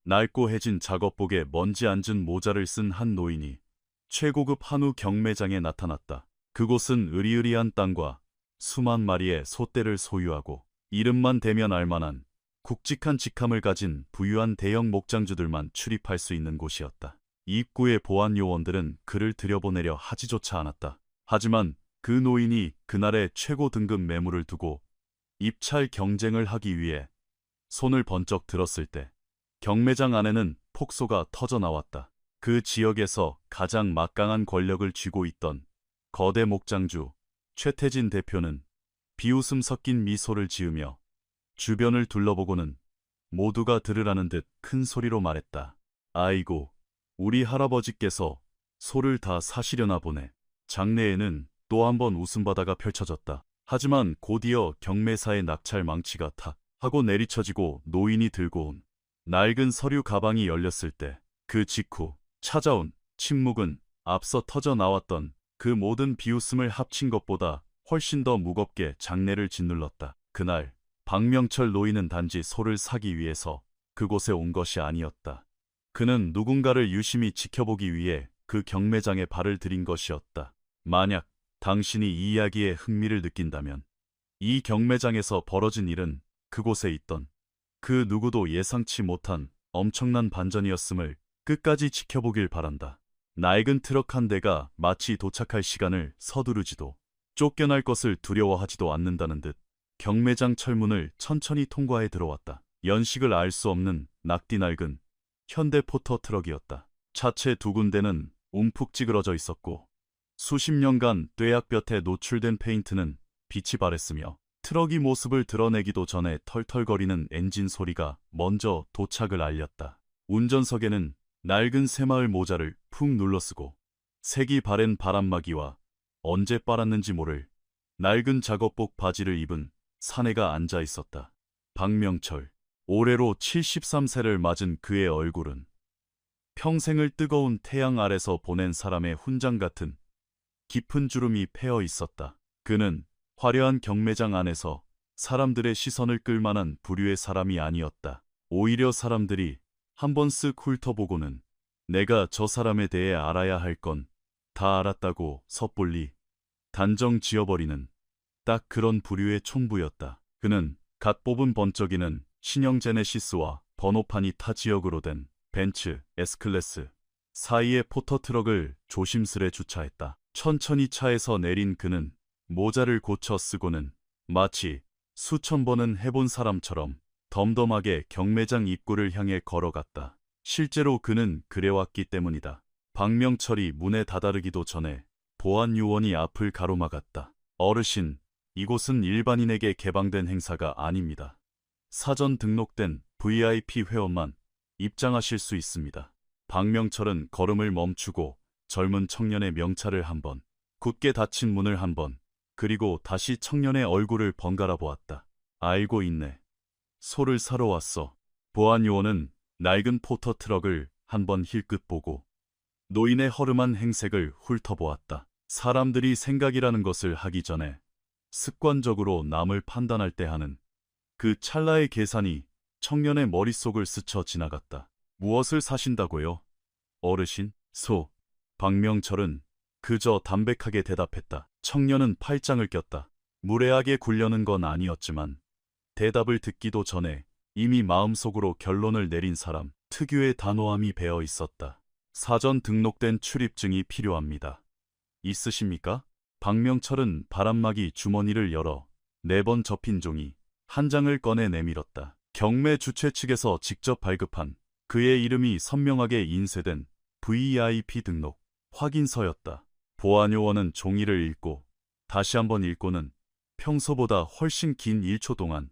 낡고 해진 작업복에 먼지 앉은 모자를 쓴 한 노인이 최고급 한우 경매장에 나타났다. 그곳은 으리으리한 땅과 수만 마리의 소떼를 소유하고 이름만 대면 알만한 굵직한 직함을 가진 부유한 대형 목장주들만 출입할 수 있는 곳이었다. 입구의 보안 요원들은 그를 들여보내려 하지조차 않았다. 하지만 그 노인이 그날의 최고 등급 매물을 두고 입찰 경쟁을 하기 위해 손을 번쩍 들었을 때 경매장 안에는 폭소가 터져 나왔다. 그 지역에서 가장 막강한 권력을 쥐고 있던 거대 목장주 최태진 대표는 비웃음 섞인 미소를 지으며 주변을 둘러보고는 모두가 들으라는 듯 큰 소리로 말했다. 아이고, 우리 할아버지께서 소를 다 사시려나 보네. 장내에는 또 한 번 웃음바다가 펼쳐졌다. 하지만 곧이어 경매사의 낙찰 망치가 탁 하고 내리쳐지고 노인이 들고 온 낡은 서류 가방이 열렸을 때 그 직후 찾아온 침묵은 앞서 터져 나왔던 그 모든 비웃음을 합친 것보다 훨씬 더 무겁게 장내를 짓눌렀다. 그날 박명철 노인은 단지 소를 사기 위해서 그곳에 온 것이 아니었다. 그는 누군가를 유심히 지켜보기 위해 그 경매장에 발을 들인 것이었다. 만약 당신이 이 이야기에 흥미를 느낀다면 이 경매장에서 벌어진 일은 그곳에 있던 그 누구도 예상치 못한 엄청난 반전이었음을 끝까지 지켜보길 바란다. 낡은 트럭 한 대가 마치 도착할 시간을 서두르지도 쫓겨날 것을 두려워하지도 않는다는 듯 경매장 철문을 천천히 통과해 들어왔다. 연식을 알 수 없는 낙디 낡은 현대 포터 트럭이었다. 차체 두 군데는 움푹 찌그러져 있었고 수십 년간 뙤약볕에 노출된 페인트는 빛이 발했으며 트럭이 모습을 드러내기도 전에 털털거리는 엔진 소리가 먼저 도착을 알렸다. 운전석에는 낡은 새마을 모자를 푹 눌러쓰고 색이 바랜 바람막이와 언제 빨았는지 모를 낡은 작업복 바지를 입은 사내가 앉아 있었다. 박명철. 올해로 73세를 맞은 그의 얼굴은 평생을 뜨거운 태양 아래서 보낸 사람의 훈장 같은 깊은 주름이 패어 있었다. 그는 화려한 경매장 안에서 사람들의 시선을 끌만한 부류의 사람이 아니었다. 오히려 사람들이 한번 쓱 훑어보고는 내가 저 사람에 대해 알아야 할 건 다 알았다고 섣불리 단정 지어버리는 딱 그런 부류의 총부였다. 그는 갓 뽑은 번쩍이는 신형 제네시스와 번호판이 타 지역으로 된 벤츠 S클래스 사이에 포터트럭을 조심스레 주차했다. 천천히 차에서 내린 그는 모자를 고쳐 쓰고는 마치 수천 번은 해본 사람처럼 덤덤하게 경매장 입구를 향해 걸어갔다. 실제로 그는 그래왔기 때문이다. 박명철이 문에 다다르기도 전에 보안 요원이 앞을 가로막았다. 어르신, 이곳은 일반인에게 개방된 행사가 아닙니다. 사전 등록된 VIP 회원만 입장하실 수 있습니다. 박명철은 걸음을 멈추고 젊은 청년의 명찰을 한 번, 굳게 닫힌 문을 한 번, 그리고 다시 청년의 얼굴을 번갈아 보았다. 알고 있네. 소를 사러 왔어. 보안 요원은 낡은 포터 트럭을 한 번 힐끗 보고 노인의 허름한 행색을 훑어보았다. 사람들이 생각이라는 것을 하기 전에 습관적으로 남을 판단할 때 하는 그 찰나의 계산이 청년의 머릿속을 스쳐 지나갔다. 무엇을 사신다고요? 어르신? 소. 박명철은 그저 담백하게 대답했다. 청년은 팔짱을 꼈다. 무례하게 굴려는 건 아니었지만 대답을 듣기도 전에 이미 마음속으로 결론을 내린 사람 특유의 단호함이 배어 있었다. 사전 등록된 출입증이 필요합니다. 있으십니까? 박명철은 바람막이 주머니를 열어 4번 접힌 종이 한 장을 꺼내 내밀었다. 경매 주최 측에서 직접 발급한 그의 이름이 선명하게 인쇄된 VIP 등록 확인서였다. 보안 요원은 종이를 읽고 다시 한번 읽고는 평소보다 훨씬 긴 1초 동안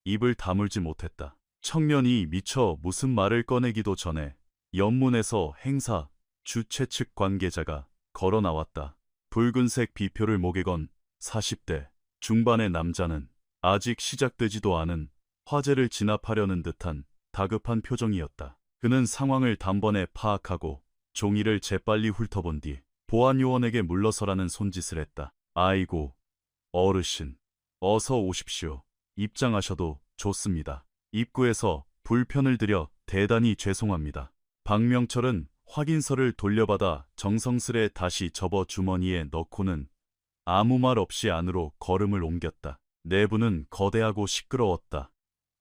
입을 다물지 못했다. 청년이 미처 무슨 말을 꺼내기도 전에 옆문에서 행사 주최 측 관계자가 걸어 나왔다. 붉은색 비표를 목에 건 40대 중반의 남자는 아직 시작되지도 않은 화재를 진압하려는 듯한 다급한 표정이었다. 그는 상황을 단번에 파악하고 종이를 재빨리 훑어본 뒤 보안 요원에게 물러서라는 손짓을 했다. 아이고, 어르신, 어서 오십시오. 입장하셔도 좋습니다. 입구에서 불편을 드려 대단히 죄송합니다. 박명철은 확인서를 돌려받아 정성스레 다시 접어 주머니에 넣고는 아무 말 없이 안으로 걸음을 옮겼다. 내부는 거대하고 시끄러웠다.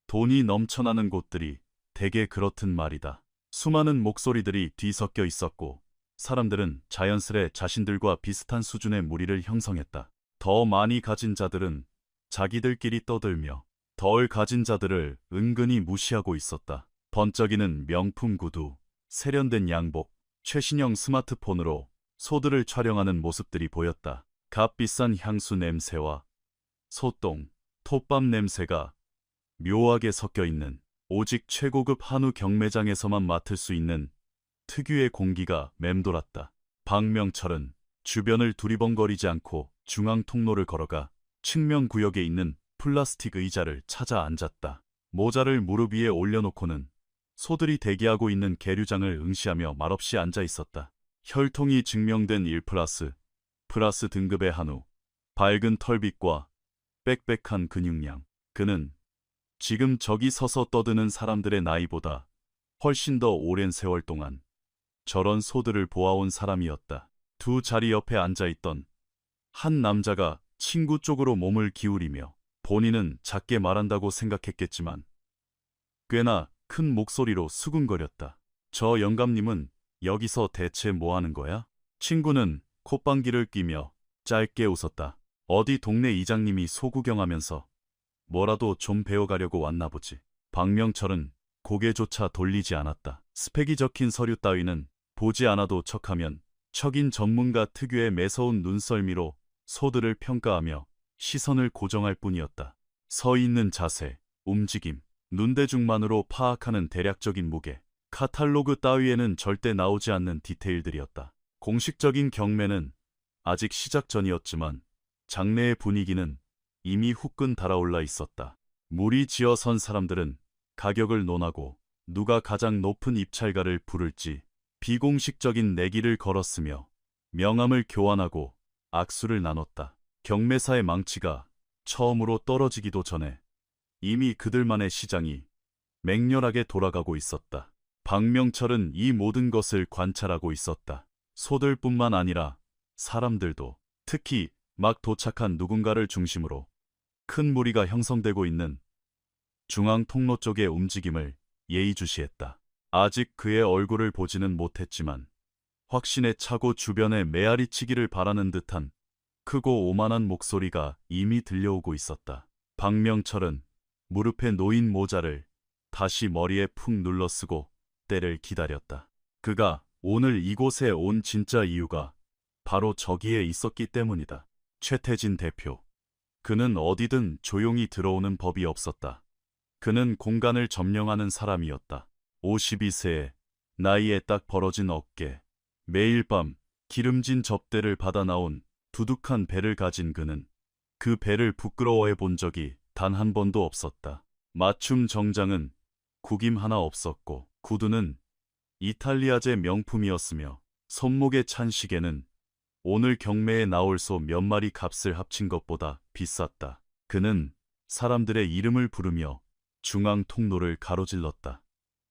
돈이 넘쳐나는 곳들이 대개 그렇든 말이다. 수많은 목소리들이 뒤섞여 있었고 사람들은 자연스레 자신들과 비슷한 수준의 무리를 형성했다. 더 많이 가진 자들은 자기들끼리 떠들며 덜 가진 자들을 은근히 무시하고 있었다. 번쩍이는 명품 구두, 세련된 양복, 최신형 스마트폰으로 소들을 촬영하는 모습들이 보였다. 값비싼 향수 냄새와 소똥, 톱밥 냄새가 묘하게 섞여 있는 오직 최고급 한우 경매장에서만 맡을 수 있는 특유의 공기가 맴돌았다. 박명철은 주변을 두리번거리지 않고 중앙 통로를 걸어가 측면구역에 있는 플라스틱 의자를 찾아 앉았다. 모자를 무릎 위에 올려놓고는 소들이 대기하고 있는 계류장을 응시하며 말없이 앉아 있었다. 혈통이 증명된 1플러스 등급의 한우, 밝은 털빛과 빽빽한 근육량. 그는 지금 저기 서서 떠드는 사람들의 나이보다 훨씬 더 오랜 세월 동안 저런 소들을 보아온 사람이었다. 두 자리 옆에 앉아있던 한 남자가 친구 쪽으로 몸을 기울이며 본인은 작게 말한다고 생각했겠지만 꽤나 큰 목소리로 수군거렸다. 저 영감님은 여기서 대체 뭐 하는 거야? 친구는 콧방귀를 뀌며 짧게 웃었다. 어디 동네 이장님이 소 구경하면서 뭐라도 좀 배워가려고 왔나 보지. 박명철은 고개조차 돌리지 않았다. 스펙이 적힌 서류 따위는 보지 않아도 척하면 척인 전문가 특유의 매서운 눈썰미로 소들을 평가하며 시선을 고정할 뿐이었다. 서 있는 자세, 움직임, 눈대중만으로 파악하는 대략적인 무게, 카탈로그 따위에는 절대 나오지 않는 디테일들이었다. 공식적인 경매는 아직 시작 전이었지만 장내의 분위기는 이미 후끈 달아올라 있었다. 무리지어 선 사람들은 가격을 논하고 누가 가장 높은 입찰가를 부를지 비공식적인 내기를 걸었으며 명함을 교환하고 악수를 나눴다. 경매사의 망치가 처음으로 떨어지기도 전에 이미 그들만의 시장이 맹렬하게 돌아가고 있었다. 박명철은 이 모든 것을 관찰하고 있었다. 소들뿐만 아니라 사람들도, 특히 막 도착한 누군가를 중심으로 큰 무리가 형성되고 있는 중앙 통로 쪽의 움직임을 예의주시했다. 아직 그의 얼굴을 보지는 못했지만 확신에 차고 주변에 메아리치기를 바라는 듯한 크고 오만한 목소리가 이미 들려오고 있었다. 박명철은 무릎에 놓인 모자를 다시 머리에 푹 눌러쓰고 때를 기다렸다. 그가 오늘 이곳에 온 진짜 이유가 바로 저기에 있었기 때문이다. 최태진 대표. 그는 어디든 조용히 들어오는 법이 없었다. 그는 공간을 점령하는 사람이었다. 52세에 나이에 딱 벌어진 어깨, 매일 밤 기름진 접대를 받아 나온 두둑한 배를 가진 그는 그 배를 부끄러워해 본 적이 단 한 번도 없었다. 맞춤 정장은 구김 하나 없었고 구두는 이탈리아제 명품이었으며 손목에 찬 시계는 오늘 경매에 나올 소 몇 마리 값을 합친 것보다 비쌌다. 그는 사람들의 이름을 부르며 중앙 통로를 가로질렀다.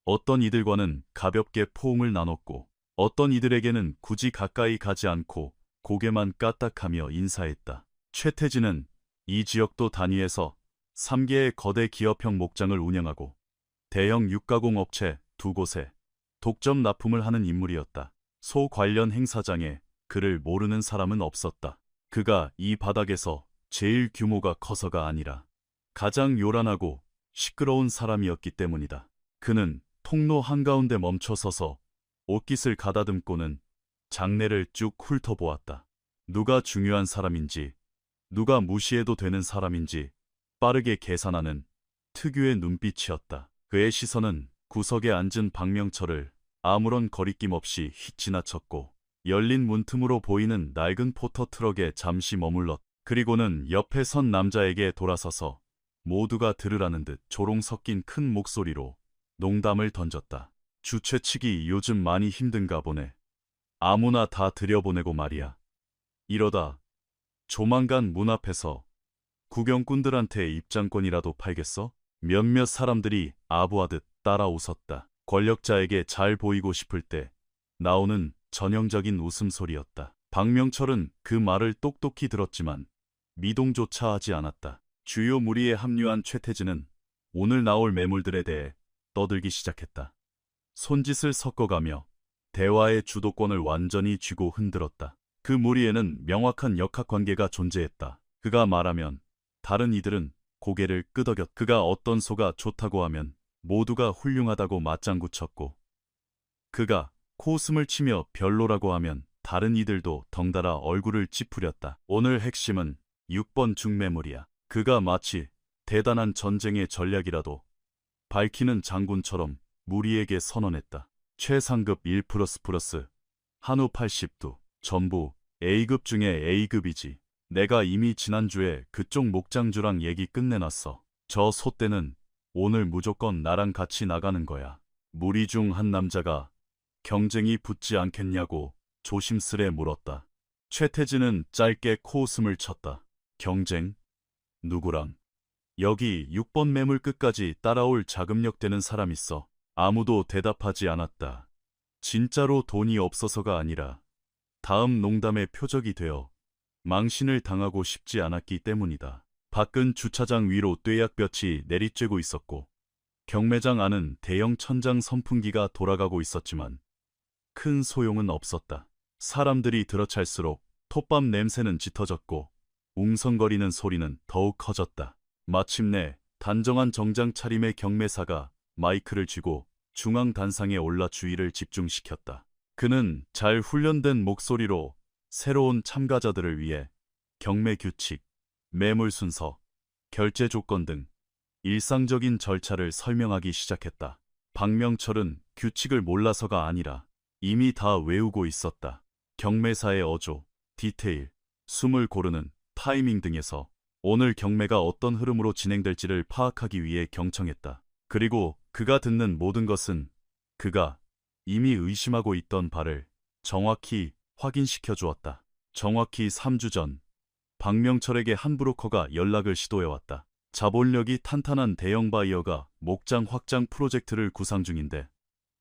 어떤 이들과는 가볍게 포옹을 나눴고 어떤 이들에게는 굳이 가까이 가지 않고 고개만 까딱하며 인사했다. 최태진은 이 지역도 단위에서 3개의 거대 기업형 목장을 운영하고 대형 육가공 업체 2곳에 독점 납품을 하는 인물이었다. 소 관련 행사장에 그를 모르는 사람은 없었다. 그가 이 바닥에서 제일 규모가 커서가 아니라 가장 요란하고 시끄러운 사람이었기 때문이다. 그는 통로 한가운데 멈춰서서 옷깃을 가다듬고는 장내를 쭉 훑어보았다. 누가 중요한 사람인지, 누가 무시해도 되는 사람인지 빠르게 계산하는 특유의 눈빛이었다. 그의 시선은 구석에 앉은 박명철을 아무런 거리낌 없이 휙 지나쳤고 열린 문틈으로 보이는 낡은 포터트럭에 잠시 머물렀다. 그리고는 옆에 선 남자에게 돌아서서 모두가 들으라는 듯 조롱 섞인 큰 목소리로 농담을 던졌다. 주최 측이 요즘 많이 힘든가 보네. 아무나 다 들여보내고 말이야. 이러다 조만간 문 앞에서 구경꾼들한테 입장권이라도 팔겠어? 몇몇 사람들이 아부하듯 따라 웃었다. 권력자에게 잘 보이고 싶을 때 나오는 전형적인 웃음소리였다. 박명철은 그 말을 똑똑히 들었지만 미동조차 하지 않았다. 주요 무리에 합류한 최태진은 오늘 나올 매물들에 대해 떠들기 시작했다. 손짓을 섞어가며 대화의 주도권을 완전히 쥐고 흔들었다. 그 무리에는 명확한 역학관계가 존재했다. 그가 말하면 다른 이들은 고개를 끄덕였다. 그가 어떤 소가 좋다고 하면 모두가 훌륭하다고 맞장구 쳤고, 그가 코웃음을 치며 별로라고 하면 다른 이들도 덩달아 얼굴을 찌푸렸다. 오늘 핵심은 6번 중매물이야. 그가 마치 대단한 전쟁의 전략이라도 밝히는 장군처럼 무리에게 선언했다. 최상급 1++, 한우 80두, 전부 A급 중에 A급이지. 내가 이미 지난주에 그쪽 목장주랑 얘기 끝내놨어. 저 소떼는 오늘 무조건 나랑 같이 나가는 거야. 무리 중 한 남자가 경쟁이 붙지 않겠냐고 조심스레 물었다. 최태진은 짧게 코웃음을 쳤다. 경쟁? 누구랑? 여기 6번 매물 끝까지 따라올 자금력 되는 사람 있어. 아무도 대답하지 않았다. 진짜로 돈이 없어서가 아니라 다음 농담의 표적이 되어 망신을 당하고 싶지 않았기 때문이다. 밖은 주차장 위로 뙤약볕이 내리쬐고 있었고 경매장 안은 대형 천장 선풍기가 돌아가고 있었지만 큰 소용은 없었다. 사람들이 들어찰수록 톱밥 냄새는 짙어졌고 웅성거리는 소리는 더욱 커졌다. 마침내 단정한 정장 차림의 경매사가 마이크를 쥐고 중앙 단상에 올라 주의를 집중시켰다. 그는 잘 훈련된 목소리로 새로운 참가자들을 위해 경매 규칙, 매물 순서, 결제 조건 등 일상적인 절차를 설명하기 시작했다. 박명철은 규칙을 몰라서가 아니라 이미 다 외우고 있었다. 경매사의 어조, 디테일, 숨을 고르는 타이밍 등에서 오늘 경매가 어떤 흐름으로 진행될지를 파악하기 위해 경청했다. 그리고 그가 듣는 모든 것은 그가 이미 의심하고 있던 바를 정확히 확인시켜 주었다. 정확히 3주 전 박명철에게 한 브로커가 연락을 시도해왔다. 자본력이 탄탄한 대형 바이어가 목장 확장 프로젝트를 구상 중인데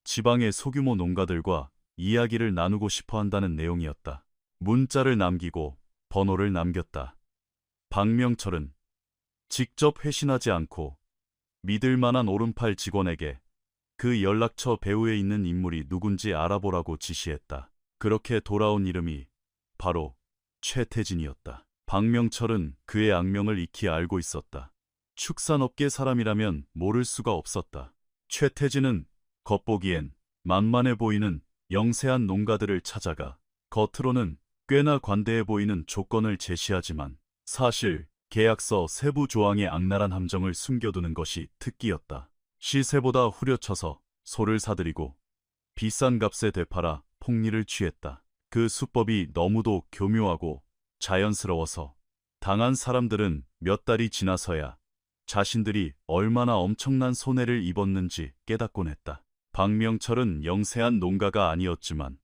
지방의 소규모 농가들과 이야기를 나누고 싶어 한다는 내용이었다. 문자를 남기고 번호를 남겼다. 박명철은 직접 회신하지 않고 믿을 만한 오른팔 직원에게 그 연락처 배후에 있는 인물이 누군지 알아보라고 지시했다. 그렇게 돌아온 이름이 바로 최태진이었다. 박명철은 그의 악명을 익히 알고 있었다. 축산업계 사람이라면 모를 수가 없었다. 최태진은 겉보기엔 만만해 보이는 영세한 농가들을 찾아가 겉으로는 꽤나 관대해 보이는 조건을 제시하지만 사실 계약서 세부 조항의 악랄한 함정을 숨겨두는 것이 특기였다. 시세보다 후려쳐서 소를 사들이고 비싼 값에 되팔아 폭리를 취했다. 그 수법이 너무도 교묘하고 자연스러워서 당한 사람들은 몇 달이 지나서야 자신들이 얼마나 엄청난 손해를 입었는지 깨닫곤 했다. 박명철은 영세한 농가가 아니었지만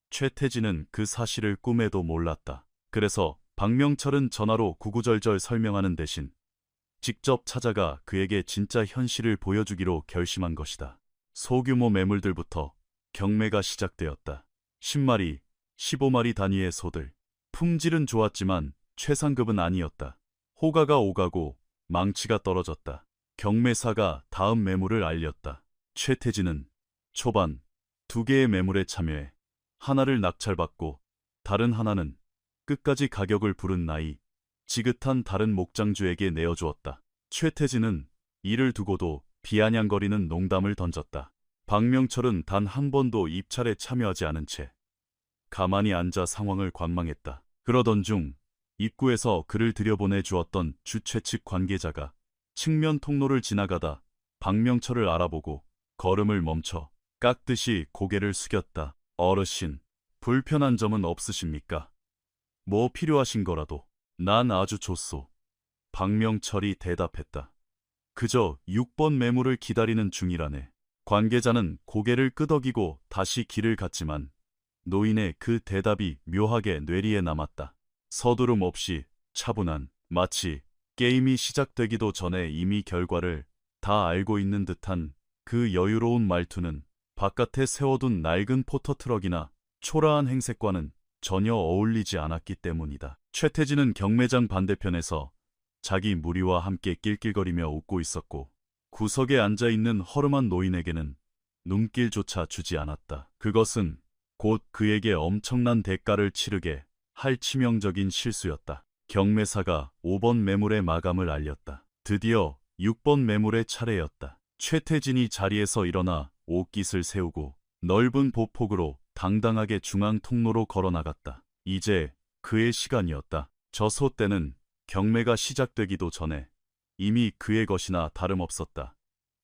최태진은 그 사실을 꿈에도 몰랐다. 그래서 박명철은 전화로 구구절절 설명하는 대신 직접 찾아가 그에게 진짜 현실을 보여주기로 결심한 것이다. 소규모 매물들부터 경매가 시작되었다. 10마리, 15마리 단위의 소들. 품질은 좋았지만 최상급은 아니었다. 호가가 오가고 망치가 떨어졌다. 경매사가 다음 매물을 알렸다. 최태진은 초반 2개의 매물에 참여해 하나를 낙찰받고 다른 하나는 끝까지 가격을 부른 나이 지긋한 다른 목장주에게 내어주었다. 최태진은 이를 두고도 비아냥거리는 농담을 던졌다. 박명철은 단 한 번도 입찰에 참여하지 않은 채 가만히 앉아 상황을 관망했다. 그러던 중 입구에서 그를 들여보내 주었던 주최 측 관계자가 측면 통로를 지나가다 박명철을 알아보고 걸음을 멈춰 깎듯이 고개를 숙였다. 어르신, 불편한 점은 없으십니까? 뭐 필요하신 거라도. 난 아주 좋소. 박명철이 대답했다. 그저 6번 매물을 기다리는 중이라네. 관계자는 고개를 끄덕이고 다시 길을 갔지만 노인의 그 대답이 묘하게 뇌리에 남았다. 서두름 없이 차분한, 마치 게임이 시작되기도 전에 이미 결과를 다 알고 있는 듯한 그 여유로운 말투는 바깥에 세워둔 낡은 포터트럭이나 초라한 행색과는 전혀 어울리지 않았기 때문이다. 최태진은 경매장 반대편에서 자기 무리와 함께 낄낄거리며 웃고 있었고 구석에 앉아있는 허름한 노인에게는 눈길조차 주지 않았다. 그것은 곧 그에게 엄청난 대가를 치르게 할 치명적인 실수였다. 경매사가 5번 매물의 마감을 알렸다. 드디어 6번 매물의 차례였다. 최태진이 자리에서 일어나 옷깃을 세우고 넓은 보폭으로 당당하게 중앙 통로로 걸어나갔다. 이제 그의 시간이었다. 저 소떼는 경매가 시작되기도 전에 이미 그의 것이나 다름없었다.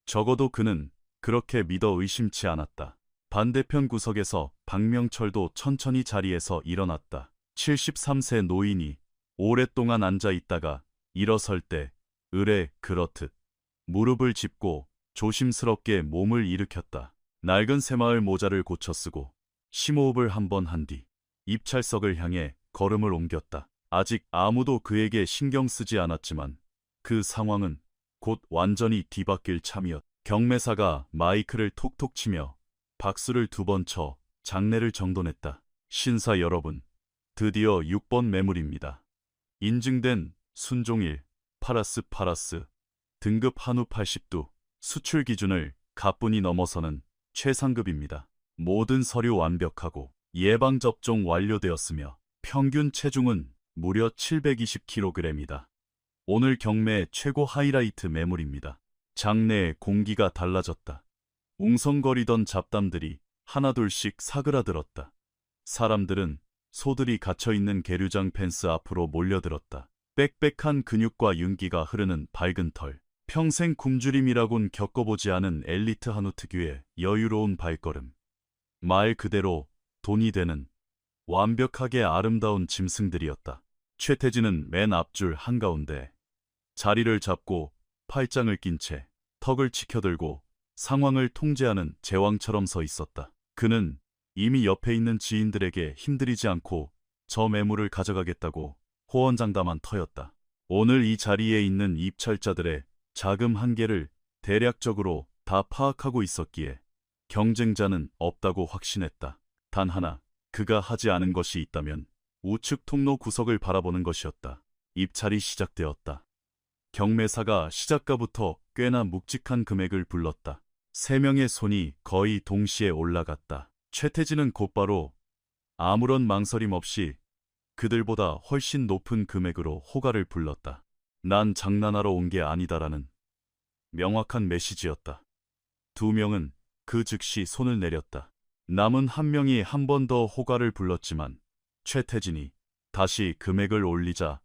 적어도 그는 그렇게 믿어 의심치 않았다. 반대편 구석에서 박명철도 천천히 자리에서 일어났다. 73세 노인이 오랫동안 앉아 있다가 일어설 때 을에 그렇듯 무릎을 짚고 조심스럽게 몸을 일으켰다. 낡은 새마을 모자를 고쳐 쓰고 심호흡을 한번 한 뒤 입찰석을 향해 걸음을 옮겼다. 아직 아무도 그에게 신경 쓰지 않았지만 그 상황은 곧 완전히 뒤바뀔 참이었다. 경매사가 마이크를 톡톡 치며 박수를 2번 쳐 장례를 정돈했다. 신사 여러분, 드디어 6번 매물입니다. 인증된 순종일, 파라스, 등급 한우 80두, 수출 기준을 가뿐히 넘어서는 최상급입니다. 모든 서류 완벽하고 예방접종 완료되었으며 평균 체중은 무려 720kg이다. 오늘 경매 최고 하이라이트 매물입니다. 장내의 공기가 달라졌다. 웅성거리던 잡담들이 하나둘씩 사그라들었다. 사람들은 소들이 갇혀있는 계류장 펜스 앞으로 몰려들었다. 빽빽한 근육과 윤기가 흐르는 밝은 털. 평생 굶주림이라곤 겪어보지 않은 엘리트 한우 특유의 여유로운 발걸음. 말 그대로 돈이 되는 완벽하게 아름다운 짐승들이었다. 최태진은 맨 앞줄 한가운데 자리를 잡고 팔짱을 낀 채 턱을 치켜들고 상황을 통제하는 제왕처럼 서 있었다. 그는 이미 옆에 있는 지인들에게 힘들이지 않고 저 매물을 가져가겠다고 호언장담한 터였다. 오늘 이 자리에 있는 입찰자들의 자금 한계를 대략적으로 다 파악하고 있었기에 경쟁자는 없다고 확신했다. 단 하나, 그가 하지 않은 것이 있다면 우측 통로 구석을 바라보는 것이었다. 입찰이 시작되었다. 경매사가 시작가부터 꽤나 묵직한 금액을 불렀다. 3명의 손이 거의 동시에 올라갔다. 최태진은 곧바로 아무런 망설임 없이 그들보다 훨씬 높은 금액으로 호가를 불렀다. 난 장난하러 온 게 아니다라는 명확한 메시지였다. 2명은 그 즉시 손을 내렸다. 남은 1명이 한 번 더 호가를 불렀지만 최태진이 다시 금액을 올리자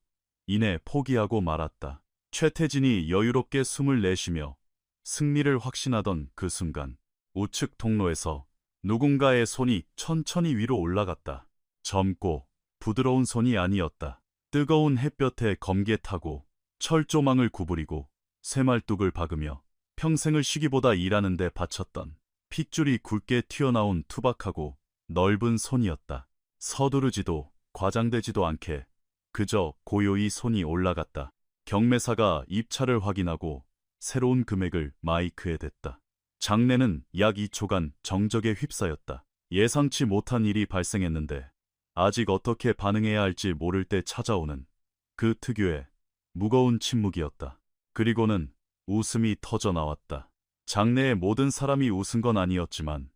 이내 포기하고 말았다. 최태진이 여유롭게 숨을 내쉬며 승리를 확신하던 그 순간 우측 통로에서 누군가의 손이 천천히 위로 올라갔다. 젊고 부드러운 손이 아니었다. 뜨거운 햇볕에 검게 타고 철조망을 구부리고 쇠말뚝을 박으며 평생을 쉬기보다 일하는 데 바쳤던 핏줄이 굵게 튀어나온 투박하고 넓은 손이었다. 서두르지도 과장되지도 않게 그저 고요히 손이 올라갔다. 경매사가 입찰을 확인하고 새로운 금액을 마이크에 댔다. 장내는 약 2초간 정적에 휩싸였다. 예상치 못한 일이 발생했는데 아직 어떻게 반응해야 할지 모를 때 찾아오는 그 특유의 무거운 침묵이었다. 그리고는 웃음이 터져 나왔다. 장내의 모든 사람이 웃은 건 아니었지만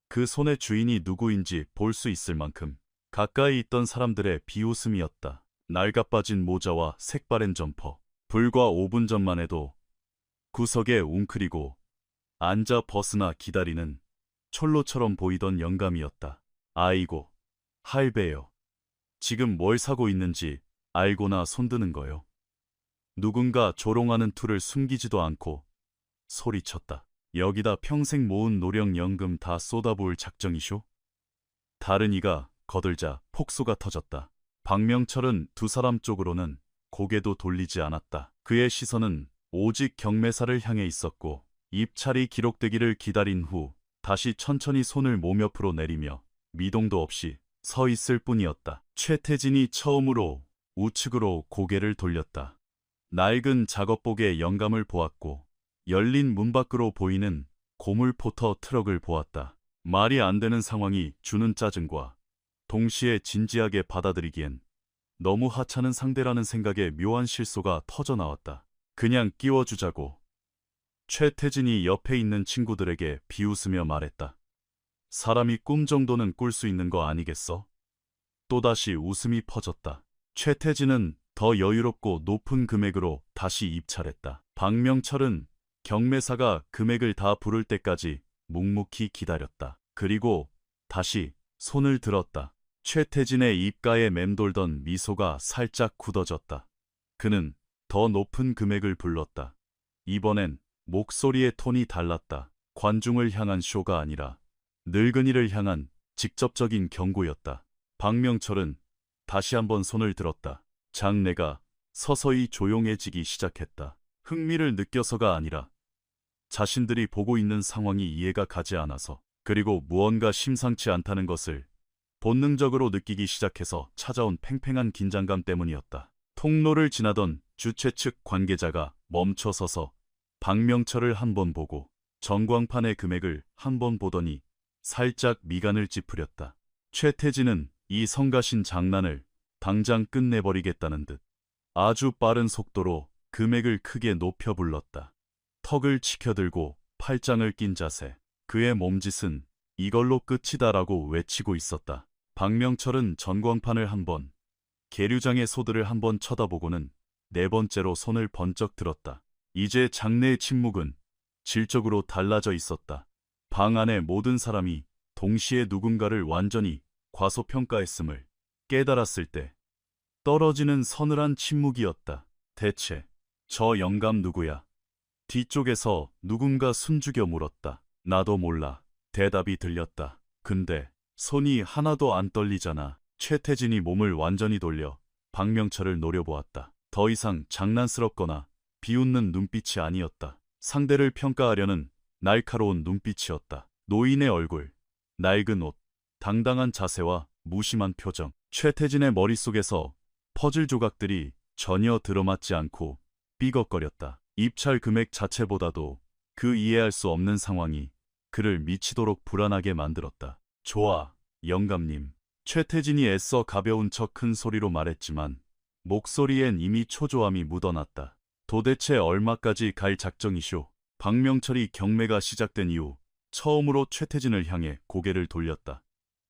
그 손의 주인이 누구인지 볼 수 있을 만큼 가까이 있던 사람들의 비웃음이었다. 낡아빠진 모자와 색바랜 점퍼. 불과 5분 전만 해도 구석에 웅크리고 앉아 벗으나 기다리는 촐로처럼 보이던 영감이었다. 아이고, 할배요. 지금 뭘 사고 있는지 알고나 손드는 거요. 누군가 조롱하는 투를 숨기지도 않고 소리쳤다. 여기다 평생 모은 노령연금 다 쏟아부을 작정이쇼? 다른 이가 거들자 폭소가 터졌다. 박명철은 2사람 쪽으로는 고개도 돌리지 않았다. 그의 시선은 오직 경매사를 향해 있었고 입찰이 기록되기를 기다린 후 다시 천천히 손을 몸 옆으로 내리며 미동도 없이 서 있을 뿐이었다. 최태진이 처음으로 우측으로 고개를 돌렸다. 낡은 작업복에 영감을 보았고 열린 문 밖으로 보이는 고물 포터 트럭을 보았다. 말이 안 되는 상황이 주는 짜증과 동시에 진지하게 받아들이기엔 너무 하찮은 상대라는 생각에 묘한 실소가 터져나왔다. 그냥 끼워주자고. 최태진이 옆에 있는 친구들에게 비웃으며 말했다. 사람이 꿈 정도는 꿀 수 있는 거 아니겠어? 또다시 웃음이 퍼졌다. 최태진은 더 여유롭고 높은 금액으로 다시 입찰했다. 박명철은 경매사가 금액을 다 부를 때까지 묵묵히 기다렸다. 그리고 다시 손을 들었다. 최태진의 입가에 맴돌던 미소가 살짝 굳어졌다. 그는 더 높은 금액을 불렀다. 이번엔 목소리의 톤이 달랐다. 관중을 향한 쇼가 아니라 늙은이를 향한 직접적인 경고였다. 박명철은 다시 한번 손을 들었다. 장내가 서서히 조용해지기 시작했다. 흥미를 느껴서가 아니라 자신들이 보고 있는 상황이 이해가 가지 않아서, 그리고 무언가 심상치 않다는 것을 본능적으로 느끼기 시작해서 찾아온 팽팽한 긴장감 때문이었다. 통로를 지나던 주최 측 관계자가 멈춰서서 박명철을 한 번 보고 전광판의 금액을 한 번 보더니 살짝 미간을 찌푸렸다. 최태진은 이 성가신 장난을 당장 끝내버리겠다는 듯 아주 빠른 속도로 금액을 크게 높여 불렀다. 턱을 치켜들고 팔짱을 낀 자세. 그의 몸짓은 이걸로 끝이다라고 외치고 있었다. 박명철은 전광판을 한 번, 계류장의 소들을 한 번 쳐다보고는 네 번째로 손을 번쩍 들었다. 이제 장내의 침묵은 질적으로 달라져 있었다. 방 안의 모든 사람이 동시에 누군가를 완전히 과소평가했음을 깨달았을 때 떨어지는 서늘한 침묵이었다. 대체 저 영감 누구야? 뒤쪽에서 누군가 숨죽여 물었다. 나도 몰라. 대답이 들렸다. 근데 손이 하나도 안 떨리잖아. 최태진이 몸을 완전히 돌려 박명철을 노려보았다. 더 이상 장난스럽거나 비웃는 눈빛이 아니었다. 상대를 평가하려는 날카로운 눈빛이었다. 노인의 얼굴, 낡은 옷, 당당한 자세와 무심한 표정. 최태진의 머릿속에서 퍼즐 조각들이 전혀 들어맞지 않고 삐걱거렸다. 입찰 금액 자체보다도 그 이해할 수 없는 상황이 그를 미치도록 불안하게 만들었다. 좋아, 영감님. 최태진이 애써 가벼운 척 큰 소리로 말했지만 목소리엔 이미 초조함이 묻어났다. 도대체 얼마까지 갈 작정이쇼? 박명철이 경매가 시작된 이후 처음으로 최태진을 향해 고개를 돌렸다.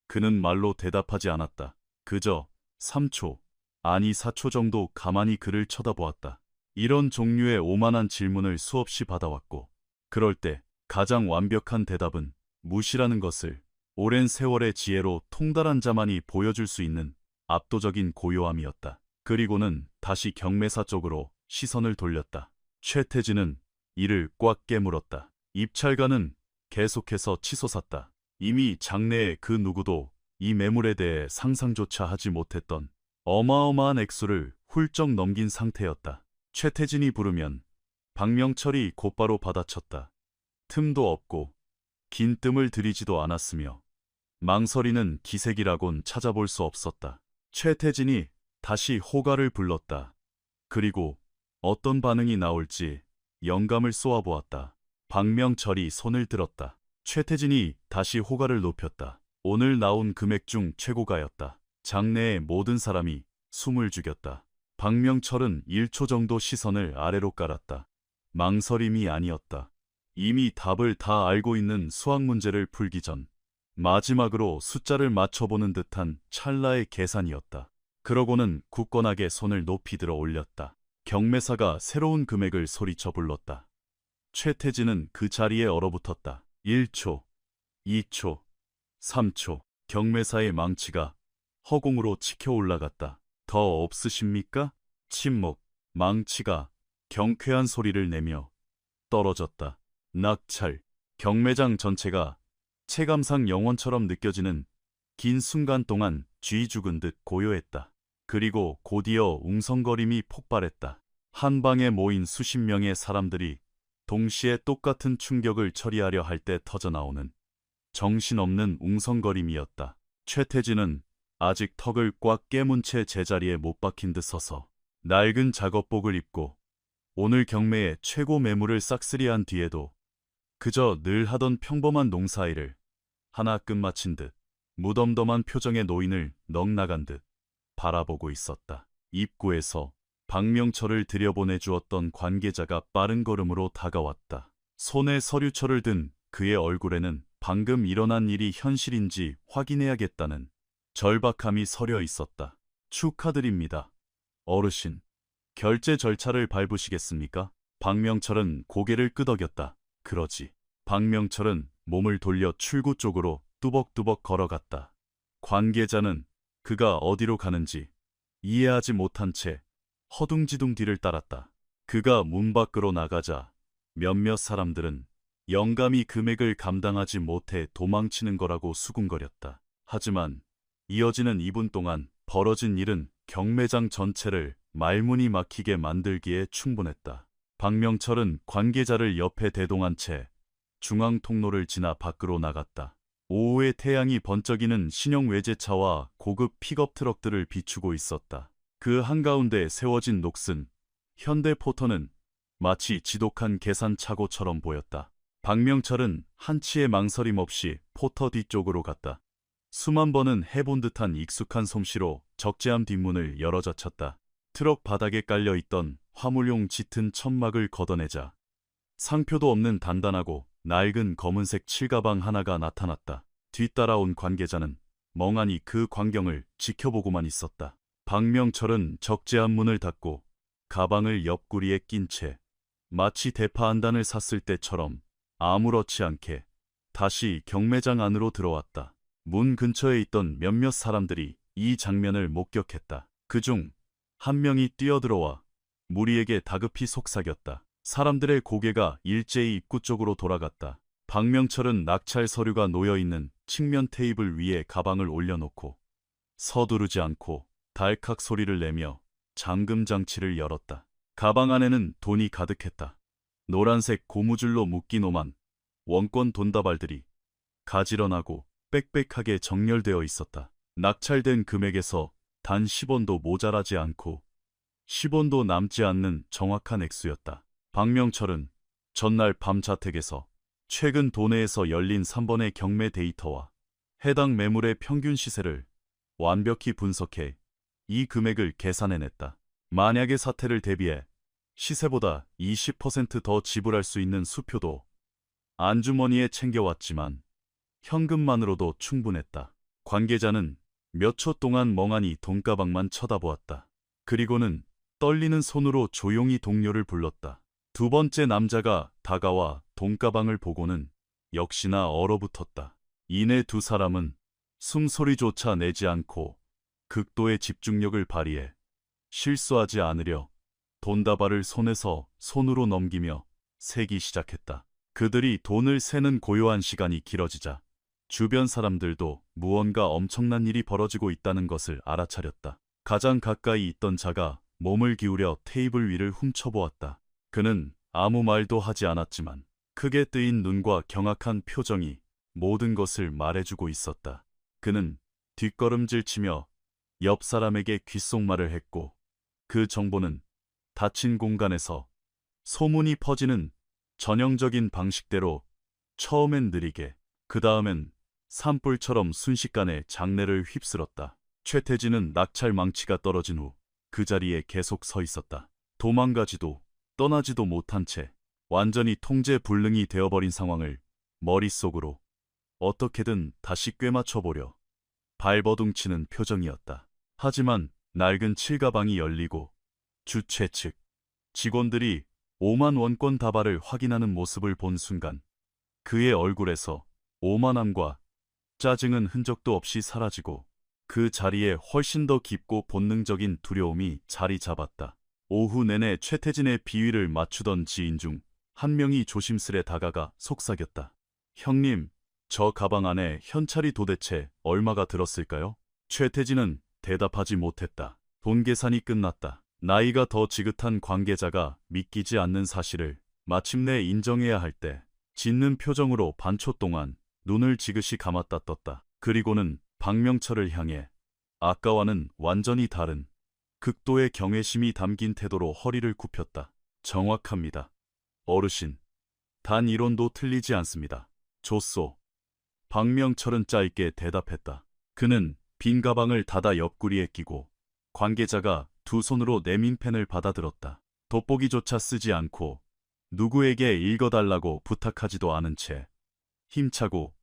그는 말로 대답하지 않았다. 그저 3초, 아니 4초 정도 가만히 그를 쳐다보았다. 이런 종류의 오만한 질문을 수없이 받아왔고, 그럴 때 가장 완벽한 대답은 무시라는 것을 오랜 세월의 지혜로 통달한 자만이 보여줄 수 있는 압도적인 고요함이었다. 그리고는 다시 경매사 쪽으로 시선을 돌렸다. 최태진은 이를 꽉 깨물었다. 입찰가는 계속해서 치솟았다. 이미 장내의 그 누구도 이 매물에 대해 상상조차 하지 못했던 어마어마한 액수를 훌쩍 넘긴 상태였다. 최태진이 부르면 박명철이 곧바로 받아쳤다. 틈도 없고 긴 뜸을 들이지도 않았으며 망설이는 기색이라곤 찾아볼 수 없었다. 최태진이 다시 호가를 불렀다. 그리고 어떤 반응이 나올지 영감을 쏘아보았다. 박명철이 손을 들었다. 최태진이 다시 호가를 높였다. 오늘 나온 금액 중 최고가였다. 장내의 모든 사람이 숨을 죽였다. 박명철은 1초 정도 시선을 아래로 깔았다. 망설임이 아니었다. 이미 답을 다 알고 있는 수학 문제를 풀기 전 마지막으로 숫자를 맞춰보는 듯한 찰나의 계산이었다. 그러고는 굳건하게 손을 높이 들어 올렸다. 경매사가 새로운 금액을 소리쳐 불렀다. 최태진은 그 자리에 얼어붙었다. 1초, 2초, 3초. 경매사의 망치가 허공으로 치켜 올라갔다. 더 없으십니까? 침묵. 망치가 경쾌한 소리를 내며 떨어졌다. 낙찰. 경매장 전체가 체감상 영원처럼 느껴지는 긴 순간 동안 쥐 죽은 듯 고요했다. 그리고 곧이어 웅성거림이 폭발했다. 한 방에 모인 수십 명의 사람들이 동시에 똑같은 충격을 처리하려 할 때 터져나오는 정신없는 웅성거림이었다. 최태진은 아직 턱을 꽉 깨문 채 제자리에 못 박힌 듯 서서 낡은 작업복을 입고 오늘 경매의 최고 매물을 싹쓸이한 뒤에도 그저 늘 하던 평범한 농사일을 하나 끝마친 듯 무덤덤한 표정의 노인을 넋나간 듯 바라보고 있었다. 입구에서 박명철을 들여보내주었던 관계자가 빠른 걸음으로 다가왔다. 손에 서류철을 든 그의 얼굴에는 방금 일어난 일이 현실인지 확인해야겠다는 절박함이 서려 있었다. 축하드립니다. 어르신, 결제 절차를 밟으시겠습니까? 박명철은 고개를 끄덕였다. 그러지. 박명철은 몸을 돌려 출구 쪽으로 뚜벅뚜벅 걸어갔다. 관계자는 그가 어디로 가는지 이해하지 못한 채 허둥지둥 뒤를 따랐다. 그가 문 밖으로 나가자 몇몇 사람들은 영감이 금액을 감당하지 못해 도망치는 거라고 수군거렸다. 하지만 이어지는 2분 동안 벌어진 일은 경매장 전체를 말문이 막히게 만들기에 충분했다. 박명철은 관계자를 옆에 대동한 채 중앙 통로를 지나 밖으로 나갔다. 오후에 태양이 번쩍이는 신형 외제차와 고급 픽업 트럭들을 비추고 있었다. 그 한가운데 세워진 녹슨 현대포터는 마치 지독한 계산착오처럼 보였다. 박명철은 한치의 망설임 없이 포터 뒤쪽으로 갔다. 수만 번은 해본 듯한 익숙한 솜씨로 적재함 뒷문을 열어젖혔다. 트럭 바닥에 깔려있던 화물용 짙은 천막을 걷어내자 상표도 없는 단단하고 낡은 검은색 칠가방 하나가 나타났다. 뒤따라온 관계자는 멍하니 그 광경을 지켜보고만 있었다. 박명철은 적재함 문을 닫고 가방을 옆구리에 낀 채 마치 대파 한 단을 샀을 때처럼 아무렇지 않게 다시 경매장 안으로 들어왔다. 문 근처에 있던 몇몇 사람들이 이 장면을 목격했다. 그중 한 명이 뛰어들어와 무리에게 다급히 속삭였다. 사람들의 고개가 일제히 입구 쪽으로 돌아갔다. 박명철은 낙찰 서류가 놓여있는 측면 테이블 위에 가방을 올려놓고 서두르지 않고 달칵 소리를 내며 잠금 장치를 열었다. 가방 안에는 돈이 가득했다. 노란색 고무줄로 묶인 오만 원권 돈다발들이 가지런하고 빽빽하게 정렬되어 있었다. 낙찰된 금액에서 단 10원도 모자라지 않고 10원도 남지 않는 정확한 액수였다. 박명철은 전날 밤 자택에서 최근 도내에서 열린 3번의 경매 데이터와 해당 매물의 평균 시세를 완벽히 분석해 이 금액을 계산해냈다. 만약의 사태를 대비해 시세보다 20%더 지불할 수 있는 수표도 안주머니에 챙겨왔지만 현금만으로도 충분했다. 관계자는 몇 초 동안 멍하니 돈가방만 쳐다보았다. 그리고는 떨리는 손으로 조용히 동료를 불렀다. 두 번째 남자가 다가와 돈가방을 보고는 역시나 얼어붙었다. 이내 두 사람은 숨소리조차 내지 않고 극도의 집중력을 발휘해 실수하지 않으려 돈다발을 손에서 손으로 넘기며 세기 시작했다. 그들이 돈을 세는 고요한 시간이 길어지자 주변 사람들도 무언가 엄청난 일이 벌어지고 있다는 것을 알아차렸다. 가장 가까이 있던 자가 몸을 기울여 테이블 위를 훔쳐보았다. 그는 아무 말도 하지 않았지만 크게 뜨인 눈과 경악한 표정이 모든 것을 말해주고 있었다. 그는 뒷걸음질치며 옆 사람에게 귓속말을 했고 그 정보는 닫힌 공간에서 소문이 퍼지는 전형적인 방식대로 처음엔 느리게 그 다음엔 산불처럼 순식간에 장내를 휩쓸었다. 최태진은 낙찰 망치가 떨어진 후 그 자리에 계속 서 있었다. 도망가지도 떠나지도 못한 채 완전히 통제 불능이 되어버린 상황을 머릿속으로 어떻게든 다시 꿰맞춰보려 발버둥치는 표정이었다. 하지만 낡은 칠가방이 열리고 주최 측 직원들이 5만 원권 다발을 확인하는 모습을 본 순간 그의 얼굴에서 오만함과 짜증은 흔적도 없이 사라지고 그 자리에 훨씬 더 깊고 본능적인 두려움이 자리 잡았다. 오후 내내 최태진의 비위를 맞추던 지인 중 한 명이 조심스레 다가가 속삭였다. 형님, 저 가방 안에 현찰이 도대체 얼마가 들었을까요? 최태진은 대답하지 못했다. 돈 계산이 끝났다. 나이가 더 지긋한 관계자가 믿기지 않는 사실을 마침내 인정해야 할 때 짓는 표정으로 반초 동안 눈을 지그시 감았다 떴다. 그리고는 박명철을 향해 아까와는 완전히 다른 극도의 경외심이 담긴 태도로 허리를 굽혔다. 정확합니다. 어르신, 단 1원도 틀리지 않습니다. 줬소. 박명철은 짧게 대답했다. 그는 빈 가방을 닫아 옆구리에 끼고 관계자가 두 손으로 내민 펜을 받아들었다. 돋보기조차 쓰지 않고 누구에게 읽어달라고 부탁하지도 않은 채 힘차고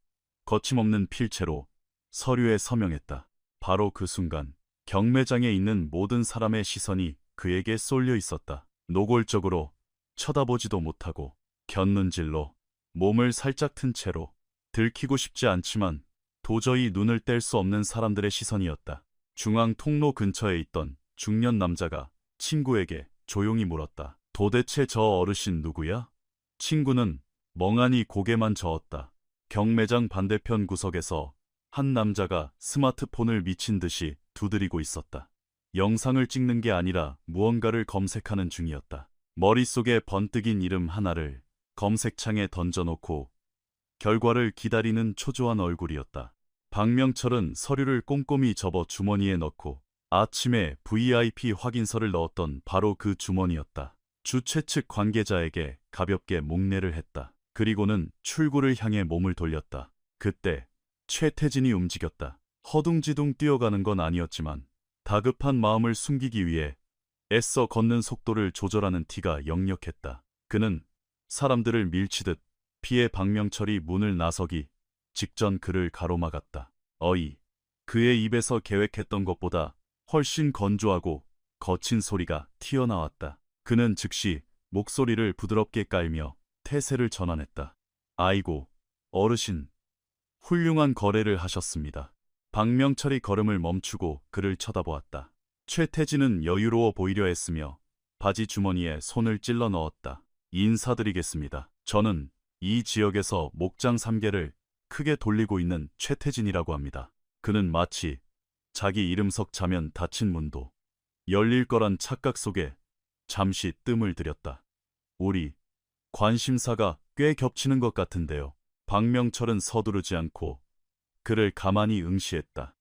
거침없는 필체로 서류에 서명했다. 바로 그 순간 경매장에 있는 모든 사람의 시선이 그에게 쏠려 있었다. 노골적으로 쳐다보지도 못하고 곁눈질로 몸을 살짝 튼 채로 들키고 싶지 않지만 도저히 눈을 뗄 수 없는 사람들의 시선이었다. 중앙 통로 근처에 있던 중년 남자가 친구에게 조용히 물었다. 도대체 저 어르신 누구야? 친구는 멍하니 고개만 저었다. 경매장 반대편 구석에서 한 남자가 스마트폰을 미친 듯이 두드리고 있었다. 영상을 찍는 게 아니라 무언가를 검색하는 중이었다. 머릿속에 번뜩인 이름 하나를 검색창에 던져놓고 결과를 기다리는 초조한 얼굴이었다. 박명철은 서류를 꼼꼼히 접어 주머니에 넣고 아침에 VIP 확인서를 넣었던 바로 그 주머니였다. 주최 측 관계자에게 가볍게 목례를 했다. 그리고는 출구를 향해 몸을 돌렸다. 그때 최태진이 움직였다. 허둥지둥 뛰어가는 건 아니었지만 다급한 마음을 숨기기 위해 애써 걷는 속도를 조절하는 티가 역력했다. 그는 사람들을 밀치듯 피해 박명철이 문을 나서기 직전 그를 가로막았다. 어이. 그의 입에서 계획했던 것보다 훨씬 건조하고 거친 소리가 튀어나왔다. 그는 즉시 목소리를 부드럽게 깔며 태세를 전환했다. 아이고, 어르신. 훌륭한 거래를 하셨습니다. 박명철이 걸음을 멈추고 그를 쳐다보았다. 최태진은 여유로워 보이려 했으며 바지 주머니에 손을 찔러 넣었다. 인사드리겠습니다. 저는 이 지역에서 목장 3개를 크게 돌리고 있는 최태진이라고 합니다. 그는 마치 자기 이름 석 자면 닫힌 문도 열릴 거란 착각 속에 잠시 뜸을 들였다. 우리 관심사가 꽤 겹치는 것 같은데요. 박명철은 서두르지 않고 그를 가만히 응시했다.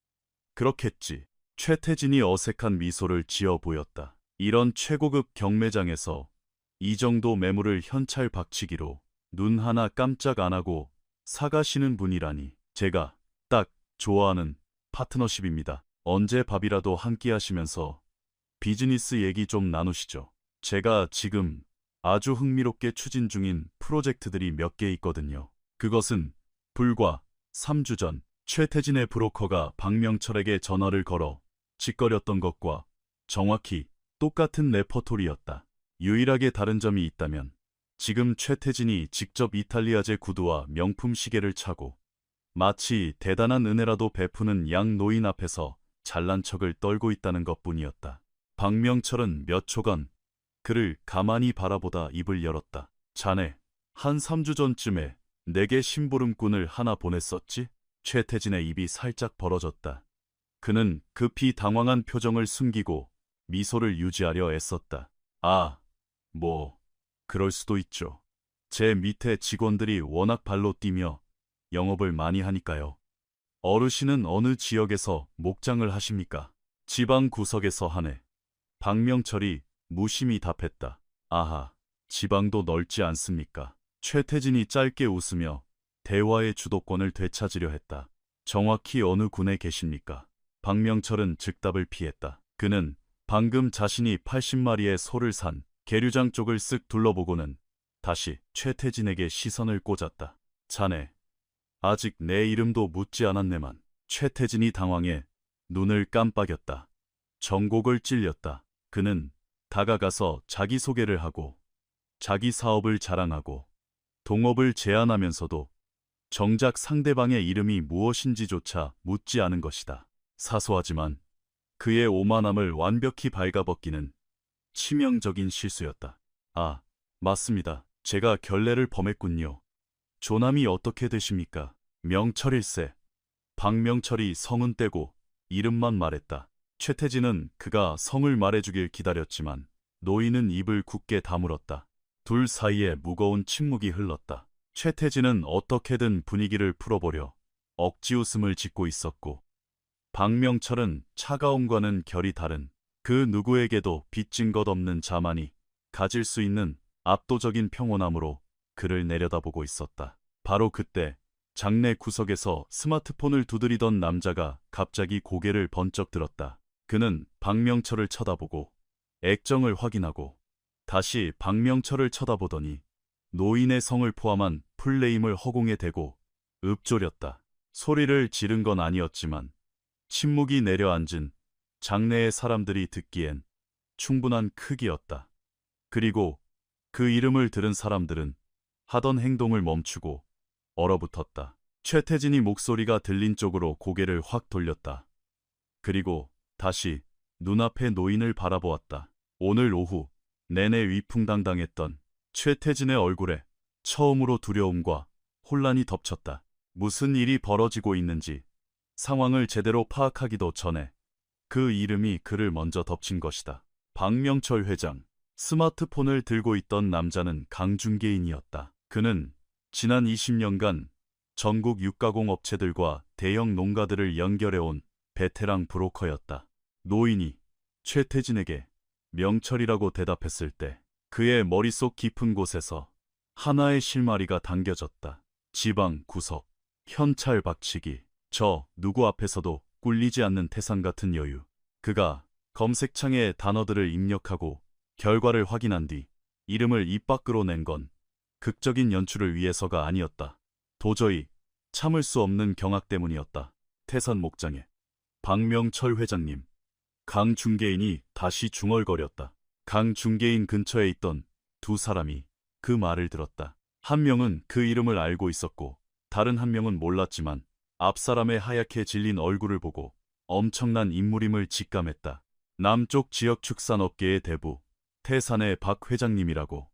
그렇겠지. 최태진이 어색한 미소를 지어 보였다. 이런 최고급 경매장에서 이 정도 매물을 현찰 박치기로 눈 하나 깜짝 안 하고 사가시는 분이라니 제가 딱 좋아하는 파트너십입니다. 언제 밥이라도 한 끼 하시면서 비즈니스 얘기 좀 나누시죠. 제가 지금 아주 흥미롭게 추진 중인 프로젝트들이 몇 개 있거든요. 그것은 불과 3주 전 최태진의 브로커가 박명철에게 전화를 걸어 짓거렸던 것과 정확히 똑같은 레퍼토리였다. 유일하게 다른 점이 있다면 지금 최태진이 직접 이탈리아제 구두와 명품 시계를 차고 마치 대단한 은혜라도 베푸는 양 노인 앞에서 잘난 척을 떨고 있다는 것뿐이었다. 박명철은 몇 초간 그를 가만히 바라보다 입을 열었다. 자네, 한 3주 전쯤에 내게 심부름꾼을 하나 보냈었지? 최태진의 입이 살짝 벌어졌다. 그는 급히 당황한 표정을 숨기고 미소를 유지하려 애썼다. 아, 그럴 수도 있죠. 제 밑에 직원들이 워낙 발로 뛰며 영업을 많이 하니까요. 어르신은 어느 지역에서 목장을 하십니까? 지방 구석에서 하네. 박명철이 무심히 답했다. 아하, 지방도 넓지 않습니까? 최태진이 짧게 웃으며 대화의 주도권을 되찾으려 했다. 정확히 어느 군에 계십니까? 박명철은 즉답을 피했다. 그는 방금 자신이 80마리의 소를 산 계류장 쪽을 쓱 둘러보고는 다시 최태진에게 시선을 꽂았다. 자네, 아직 내 이름도 묻지 않았네만. 최태진이 당황해 눈을 깜빡였다. 정곡을 찔렸다. 그는 다가가서 자기소개를 하고 자기 사업을 자랑하고 동업을 제안하면서도 정작 상대방의 이름이 무엇인지조차 묻지 않은 것이다. 사소하지만 그의 오만함을 완벽히 발가벗기는 치명적인 실수였다. 아, 맞습니다. 제가 결례를 범했군요. 조남이 어떻게 되십니까? 명철일세. 박명철이 성은 떼고 이름만 말했다. 최태진은 그가 성을 말해주길 기다렸지만 노인은 입을 굳게 다물었다. 둘 사이에 무거운 침묵이 흘렀다. 최태진은 어떻게든 분위기를 풀어보려 억지 웃음을 짓고 있었고 박명철은 차가움과는 결이 다른 그 누구에게도 빚진 것 없는 자만이 가질 수 있는 압도적인 평온함으로 그를 내려다보고 있었다. 바로 그때 장내 구석에서 스마트폰을 두드리던 남자가 갑자기 고개를 번쩍 들었다. 그는 박명철을 쳐다보고 액정을 확인하고 다시 박명철을 쳐다보더니 노인의 성을 포함한 풀네임을 허공에 대고 읊조렸다. 소리를 지른 건 아니었지만 침묵이 내려앉은 장내의 사람들이 듣기엔 충분한 크기였다. 그리고 그 이름을 들은 사람들은 하던 행동을 멈추고 얼어붙었다. 최태진이 목소리가 들린 쪽으로 고개를 확 돌렸다. 그리고 다시 눈앞의 노인을 바라보았다. 오늘 오후 내내 위풍당당했던 최태진의 얼굴에 처음으로 두려움과 혼란이 덮쳤다. 무슨 일이 벌어지고 있는지 상황을 제대로 파악하기도 전에 그 이름이 그를 먼저 덮친 것이다. 박명철 회장. 스마트폰을 들고 있던 남자는 강중계인이었다. 그는 지난 20년간 전국 육가공 업체들과 대형 농가들을 연결해온 베테랑 브로커였다. 노인이 최태진에게 명철이라고 대답했을 때 그의 머릿속 깊은 곳에서 하나의 실마리가 당겨졌다. 지방, 구석, 현찰 박치기, 저 누구 앞에서도 꿀리지 않는 태산 같은 여유. 그가 검색창에 단어들을 입력하고 결과를 확인한 뒤 이름을 입 밖으로 낸 건 극적인 연출을 위해서가 아니었다. 도저히 참을 수 없는 경악 때문이었다. 태산 목장에 박명철 회장님. 강중계인이 다시 중얼거렸다. 강중계인 근처에 있던 두 사람이 그 말을 들었다. 한 명은 그 이름을 알고 있었고 다른 한 명은 몰랐지만 앞 사람의 하얗게 질린 얼굴을 보고 엄청난 인물임을 직감했다. 남쪽 지역 축산업계의 대부 태산의 박 회장님이라고.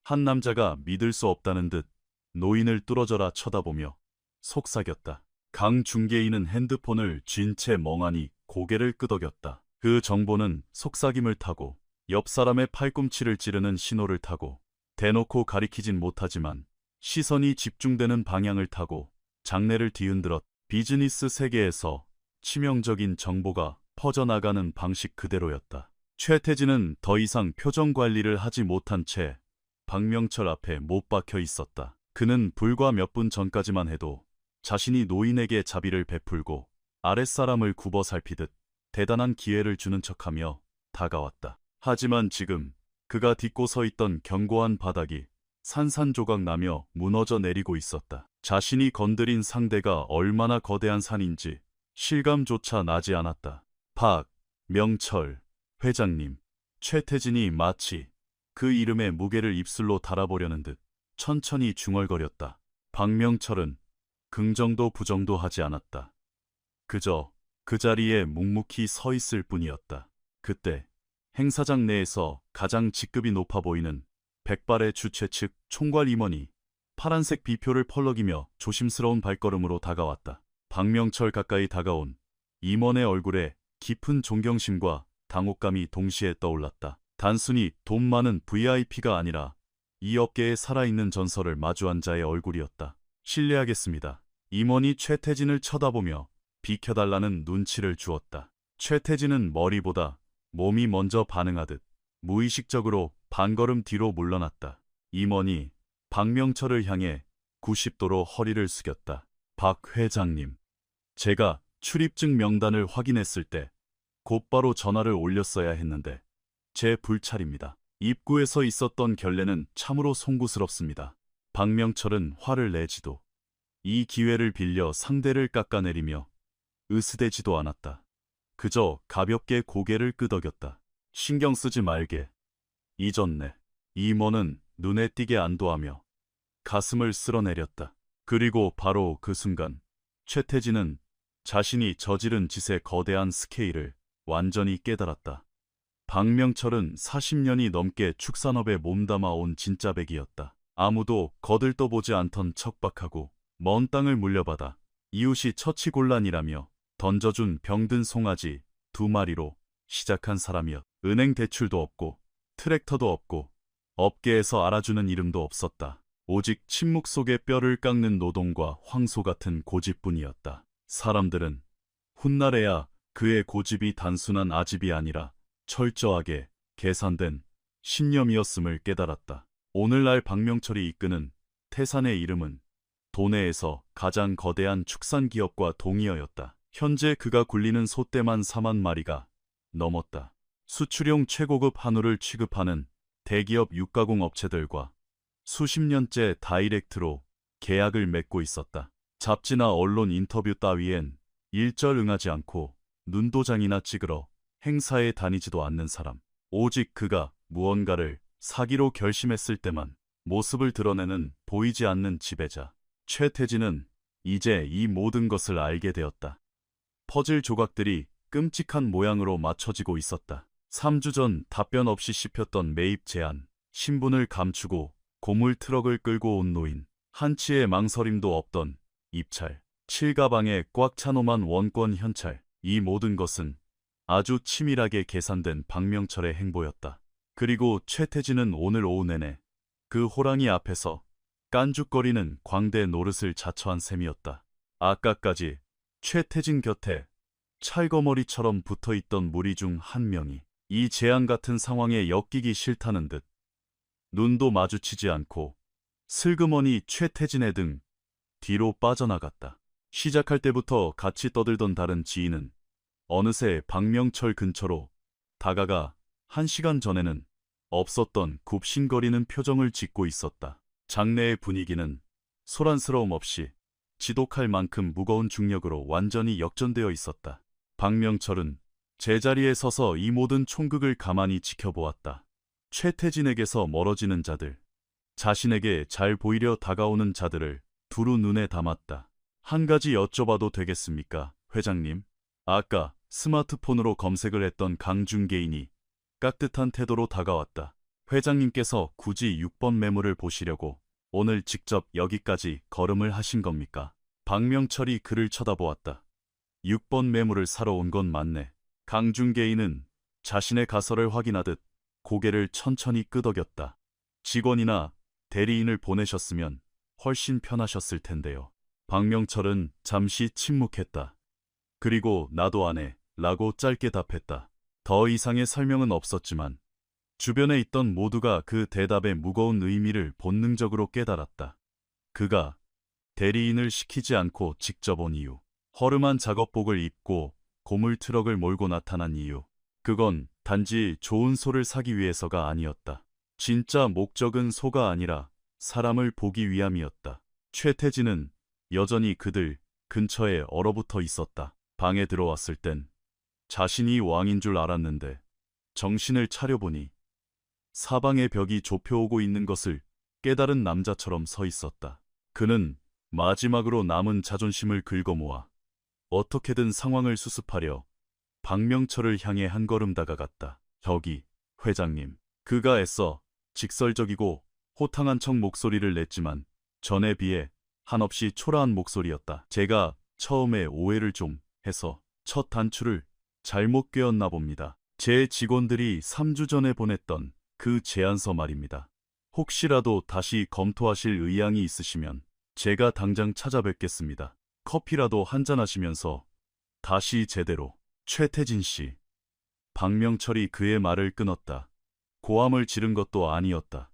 한 남자가 믿을 수 없다는 듯 노인을 뚫어져라 쳐다보며 속삭였다. 강중계인은 핸드폰을 쥔 채 멍하니 고개를 끄덕였다. 그 정보는 속삭임을 타고 옆 사람의 팔꿈치를 찌르는 신호를 타고 대놓고 가리키진 못하지만 시선이 집중되는 방향을 타고 장내를 뒤흔들었. 비즈니스 세계에서 치명적인 정보가 퍼져나가는 방식 그대로였다. 최태진은 더 이상 표정 관리를 하지 못한 채 박명철 앞에 못 박혀 있었다. 그는 불과 몇 분 전까지만 해도 자신이 노인에게 자비를 베풀고 아랫사람을 굽어 살피듯 대단한 기회를 주는 척하며 다가왔다. 하지만 지금 그가 딛고 서 있던 견고한 바닥이 산산조각 나며 무너져 내리고 있었다. 자신이 건드린 상대가 얼마나 거대한 산인지 실감조차 나지 않았다. 박명철 회장님. 최태진이 마치 그 이름의 무게를 입술로 달아보려는 듯 천천히 중얼거렸다. 박명철은 긍정도 부정도 하지 않았다. 그저 그 자리에 묵묵히 서 있을 뿐이었다. 그때 행사장 내에서 가장 직급이 높아 보이는 백발의 주최 측 총괄 임원이 파란색 비표를 펄럭이며 조심스러운 발걸음으로 다가왔다. 박명철 가까이 다가온 임원의 얼굴에 깊은 존경심과 당혹감이 동시에 떠올랐다. 단순히 돈 많은 VIP가 아니라 이 업계에 살아있는 전설을 마주한 자의 얼굴이었다. 실례하겠습니다. 임원이 최태진을 쳐다보며 비켜달라는 눈치를 주었다. 최태진은 머리보다 몸이 먼저 반응하듯 무의식적으로 반걸음 뒤로 물러났다. 임원이 박명철을 향해 90도로 허리를 숙였다. 박 회장님. 제가 출입증 명단을 확인했을 때 곧바로 전화를 올렸어야 했는데 제 불찰입니다. 입구에서 있었던 결례는 참으로 송구스럽습니다. 박명철은 화를 내지도 이 기회를 빌려 상대를 깎아내리며 으스대지도 않았다. 그저 가볍게 고개를 끄덕였다. 신경 쓰지 말게. 잊었네. 임원은 눈에 띄게 안도하며 가슴을 쓸어내렸다. 그리고 바로 그 순간 최태진은 자신이 저지른 짓의 거대한 스케일을 완전히 깨달았다. 박명철은 40년이 넘게 축산업에 몸담아 온 진짜백이었다. 아무도 거들떠보지 않던 척박하고 먼 땅을 물려받아 이웃이 처치곤란이라며 던져준 병든 송아지 2마리로 시작한 사람이었. 은행 대출도 없고 트랙터도 없고 업계에서 알아주는 이름도 없었다. 오직 침묵 속에 뼈를 깎는 노동과 황소 같은 고집뿐이었다. 사람들은 훗날에야 그의 고집이 단순한 아집이 아니라 철저하게 계산된 신념이었음을 깨달았다. 오늘날 박명철이 이끄는 태산의 이름은 도내에서 가장 거대한 축산기업과 동의어였다. 현재 그가 굴리는 소떼만 4만 마리가 넘었다. 수출용 최고급 한우를 취급하는 대기업 육가공 업체들과 수십 년째 다이렉트로 계약을 맺고 있었다. 잡지나 언론 인터뷰 따위엔 일절 응하지 않고 눈도장이나 찍으러 행사에 다니지도 않는 사람. 오직 그가 무언가를 사기로 결심했을 때만 모습을 드러내는 보이지 않는 지배자. 최태진은 이제 이 모든 것을 알게 되었다. 퍼즐 조각들이 끔찍한 모양으로 맞춰지고 있었다. 3주 전 답변 없이 씹혔던 매입 제안, 신분을 감추고 고물 트럭을 끌고 온 노인, 한치의 망설임도 없던 입찰, 칠가방에 꽉 차노만 원권 현찰, 이 모든 것은 아주 치밀하게 계산된 박명철의 행보였다. 그리고 최태진은 오늘 오후 내내 그 호랑이 앞에서 깐죽거리는 광대 노릇을 자처한 셈이었다. 아까까지 최태진 곁에 찰거머리처럼 붙어있던 무리 중 한 명이 이 재앙 같은 상황에 엮이기 싫다는 듯 눈도 마주치지 않고 슬그머니 최태진의 등 뒤로 빠져나갔다. 시작할 때부터 같이 떠들던 다른 지인은 어느새 박명철 근처로 다가가 1시간 전에는 없었던 굽신거리는 표정을 짓고 있었다. 장내의 분위기는 소란스러움 없이 지독할 만큼 무거운 중력으로 완전히 역전되어 있었다. 박명철은 제자리에 서서 이 모든 총극을 가만히 지켜보았다. 최태진에게서 멀어지는 자들, 자신에게 잘 보이려 다가오는 자들을 두루 눈에 담았다. 한 가지 여쭤봐도 되겠습니까, 회장님? 아까 스마트폰으로 검색을 했던 강중개인이 깍듯한 태도로 다가왔다. 회장님께서 굳이 6번 매물을 보시려고 오늘 직접 여기까지 걸음을 하신 겁니까? 박명철이 그를 쳐다보았다. 6번 매물을 사러 온 건 맞네. 강중개인은 자신의 가설을 확인하듯 고개를 천천히 끄덕였다. 직원이나 대리인을 보내셨으면 훨씬 편하셨을 텐데요. 박명철은 잠시 침묵했다. 그리고 나도 안 해 라고 짧게 답했다. 더 이상의 설명은 없었지만 주변에 있던 모두가 그 대답의 무거운 의미를 본능적으로 깨달았다. 그가 대리인을 시키지 않고 직접 온 이유, 허름한 작업복을 입고 고물 트럭을 몰고 나타난 이유, 그건 단지 좋은 소를 사기 위해서가 아니었다. 진짜 목적은 소가 아니라 사람을 보기 위함이었다. 최태진은 여전히 그들 근처에 얼어붙어 있었다. 방에 들어왔을 땐 자신이 왕인 줄 알았는데 정신을 차려보니 사방의 벽이 좁혀오고 있는 것을 깨달은 남자처럼 서 있었다. 그는 마지막으로 남은 자존심을 긁어모아 어떻게든 상황을 수습하려 박명철을 향해 한 걸음 다가갔다. 저기, 회장님. 그가 애써 직설적이고 호탕한 척 목소리를 냈지만 전에 비해 한없이 초라한 목소리였다. 제가 처음에 오해를 좀 해서 첫 단추를 잘못 꿰었나 봅니다. 제 직원들이 3주 전에 보냈던 그 제안서 말입니다. 혹시라도 다시 검토하실 의향이 있으시면 제가 당장 찾아뵙겠습니다. 커피라도 한잔 하시면서 다시 제대로. 최태진 씨. 박명철이 그의 말을 끊었다. 고함을 지른 것도 아니었다.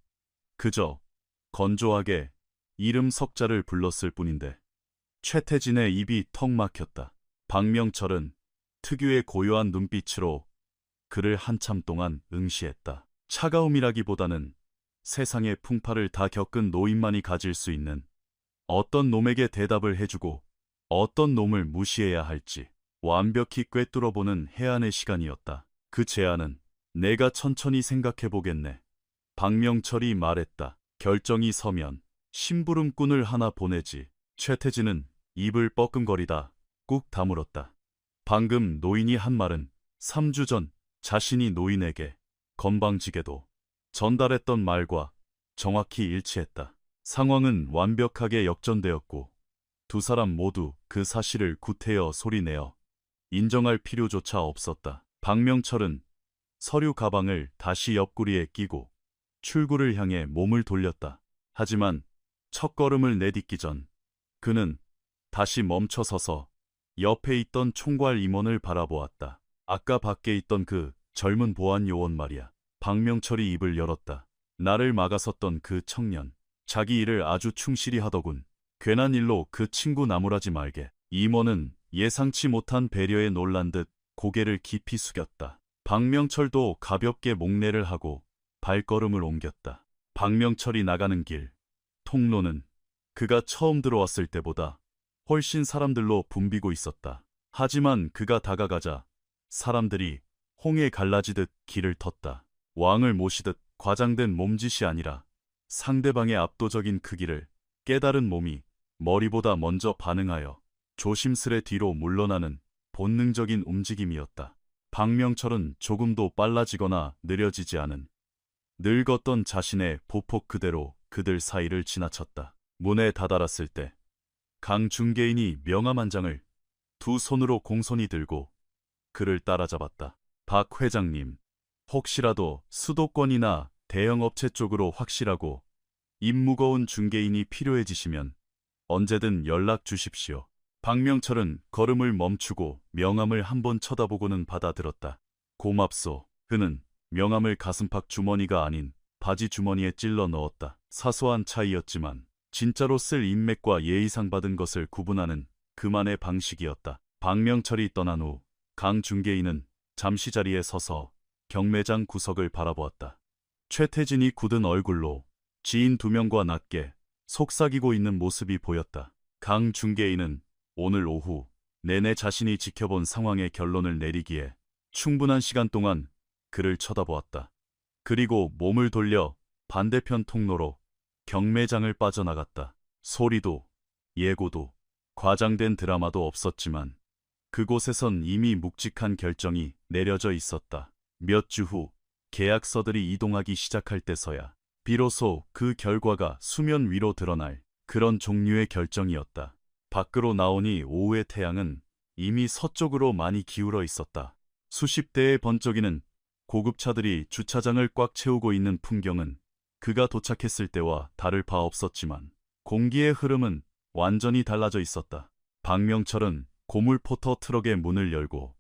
그저 건조하게 이름 석자를 불렀을 뿐인데 최태진의 입이 턱 막혔다. 박명철은 특유의 고요한 눈빛으로 그를 한참 동안 응시했다. 차가움이라기보다는 세상의 풍파를 다 겪은 노인만이 가질 수 있는 어떤 놈에게 대답을 해주고 어떤 놈을 무시해야 할지 완벽히 꿰뚫어보는 해안의 시간이었다. 그 제안은 내가 천천히 생각해보겠네. 박명철이 말했다. 결정이 서면 심부름꾼을 하나 보내지. 최태진은 입을 뻐끔거리다 꾹 다물었다. 방금 노인이 한 말은 3주 전 자신이 노인에게 건방지게도 전달했던 말과 정확히 일치했다. 상황은 완벽하게 역전되었고 두 사람 모두 그 사실을 구태여 소리내어 인정할 필요조차 없었다. 박명철은 서류 가방을 다시 옆구리에 끼고 출구를 향해 몸을 돌렸다. 하지만 첫걸음을 내딛기 전 그는 다시 멈춰서서 옆에 있던 총괄 임원을 바라보았다. 아까 밖에 있던 그 젊은 보안 요원 말이야. 박명철이 입을 열었다. 나를 막아섰던 그 청년. 자기 일을 아주 충실히 하더군. 괜한 일로 그 친구 나무라지 말게. 임원은 예상치 못한 배려에 놀란 듯 고개를 깊이 숙였다. 박명철도 가볍게 목례를 하고 발걸음을 옮겼다. 박명철이 나가는 길, 통로는 그가 처음 들어왔을 때보다 훨씬 사람들로 붐비고 있었다. 하지만 그가 다가가자 사람들이 홍해 갈라지듯 길을 텄다. 왕을 모시듯 과장된 몸짓이 아니라 상대방의 압도적인 크기를 깨달은 몸이 머리보다 먼저 반응하여 조심스레 뒤로 물러나는 본능적인 움직임이었다. 박명철은 조금도 빨라지거나 느려지지 않은 늙었던 자신의 보폭 그대로 그들 사이를 지나쳤다. 문에 다다랐을 때 강중개인이 명함 한 장을 두 손으로 공손히 들고 그를 따라잡았다. 박 회장님, 혹시라도 수도권이나 대형업체 쪽으로 확실하고 입 무거운 중개인이 필요해지시면 언제든 연락 주십시오. 박명철은 걸음을 멈추고 명함을 한번 쳐다보고는 받아들었다. 고맙소. 그는 명함을 가슴팍 주머니가 아닌 바지 주머니에 찔러 넣었다. 사소한 차이였지만 진짜로 쓸 인맥과 예의상 받은 것을 구분하는 그만의 방식이었다. 박명철이 떠난 후 강 중개인은 잠시 자리에 서서 경매장 구석을 바라보았다. 최태진이 굳은 얼굴로 지인 두 명과 낮게 속삭이고 있는 모습이 보였다. 강 중개인은 오늘 오후 내내 자신이 지켜본 상황의 결론을 내리기에 충분한 시간 동안 그를 쳐다보았다. 그리고 몸을 돌려 반대편 통로로 경매장을 빠져나갔다. 소리도 예고도 과장된 드라마도 없었지만 그곳에선 이미 묵직한 결정이 내려져 있었다. 몇 주 후 계약서들이 이동하기 시작할 때서야 비로소 그 결과가 수면 위로 드러날 그런 종류의 결정이었다. 밖으로 나오니 오후의 태양은 이미 서쪽으로 많이 기울어 있었다. 수십 대의 번쩍이는 고급차들이 주차장을 꽉 채우고 있는 풍경은 그가 도착했을 때와 다를 바 없었지만 공기의 흐름은 완전히 달라져 있었다. 박명철은 고물포터 트럭의 문을 열고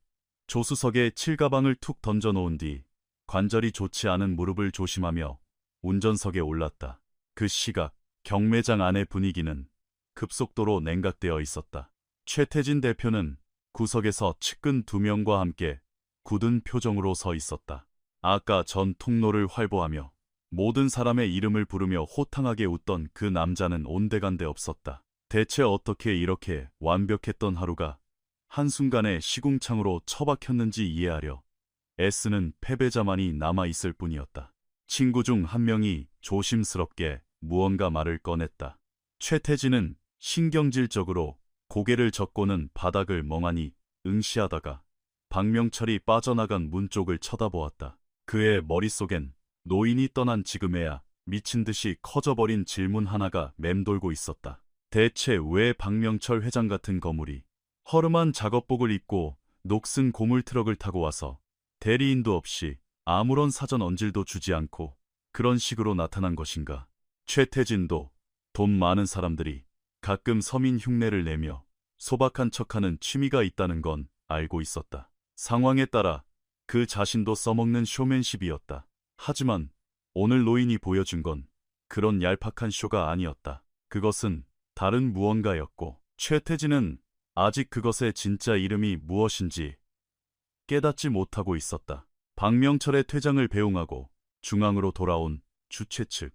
조수석에 칠가방을 툭 던져놓은 뒤 관절이 좋지 않은 무릎을 조심하며 운전석에 올랐다. 그 시각 경매장 안의 분위기는 급속도로 냉각되어 있었다. 최태진 대표는 구석에서 측근 두 명과 함께 굳은 표정으로 서 있었다. 아까 전 통로를 활보하며 모든 사람의 이름을 부르며 호탕하게 웃던 그 남자는 온데간데 없었다. 대체 어떻게 이렇게 완벽했던 하루가 한순간에 시궁창으로 처박혔는지 이해하려 애쓰는 패배자만이 남아있을 뿐이었다. 친구 중 한 명이 조심스럽게 무언가 말을 꺼냈다. 최태진은 신경질적으로 고개를 젓고는 바닥을 멍하니 응시하다가 박명철이 빠져나간 문 쪽을 쳐다보았다. 그의 머릿속엔 노인이 떠난 지금에야 미친 듯이 커져버린 질문 하나가 맴돌고 있었다. 대체 왜 박명철 회장 같은 거물이 허름한 작업복을 입고 녹슨 고물 트럭을 타고 와서 대리인도 없이 아무런 사전 언질도 주지 않고 그런 식으로 나타난 것인가? 최태진도 돈 많은 사람들이 가끔 서민 흉내를 내며 소박한 척하는 취미가 있다는 건 알고 있었다. 상황에 따라 그 자신도 써먹는 쇼맨십이었다. 하지만 오늘 노인이 보여준 건 그런 얄팍한 쇼가 아니었다. 그것은 다른 무언가였고 최태진은 아직 그것의 진짜 이름이 무엇인지 깨닫지 못하고 있었다. 박명철의 퇴장을 배웅하고 중앙으로 돌아온 주최 측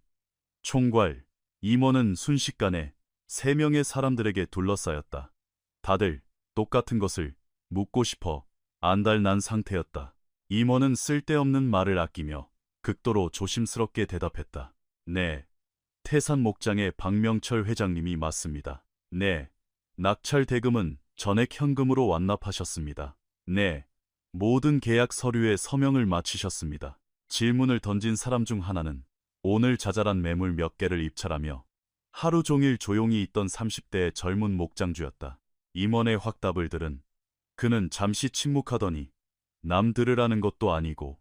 총괄 임원은 순식간에 3명의 사람들에게 둘러싸였다. 다들 똑같은 것을 묻고 싶어 안달난 상태였다. 임원은 쓸데없는 말을 아끼며 극도로 조심스럽게 대답했다. 네, 태산 목장의 박명철 회장님이 맞습니다. 네, 낙찰 대금은 전액 현금으로 완납하셨습니다. 네, 모든 계약 서류에 서명을 마치셨습니다. 질문을 던진 사람 중 하나는 오늘 자잘한 매물 몇 개를 입찰하며 하루 종일 조용히 있던 30대의 젊은 목장주였다. 임원의 확답을 들은 그는 잠시 침묵하더니 남 들으라는 것도 아니고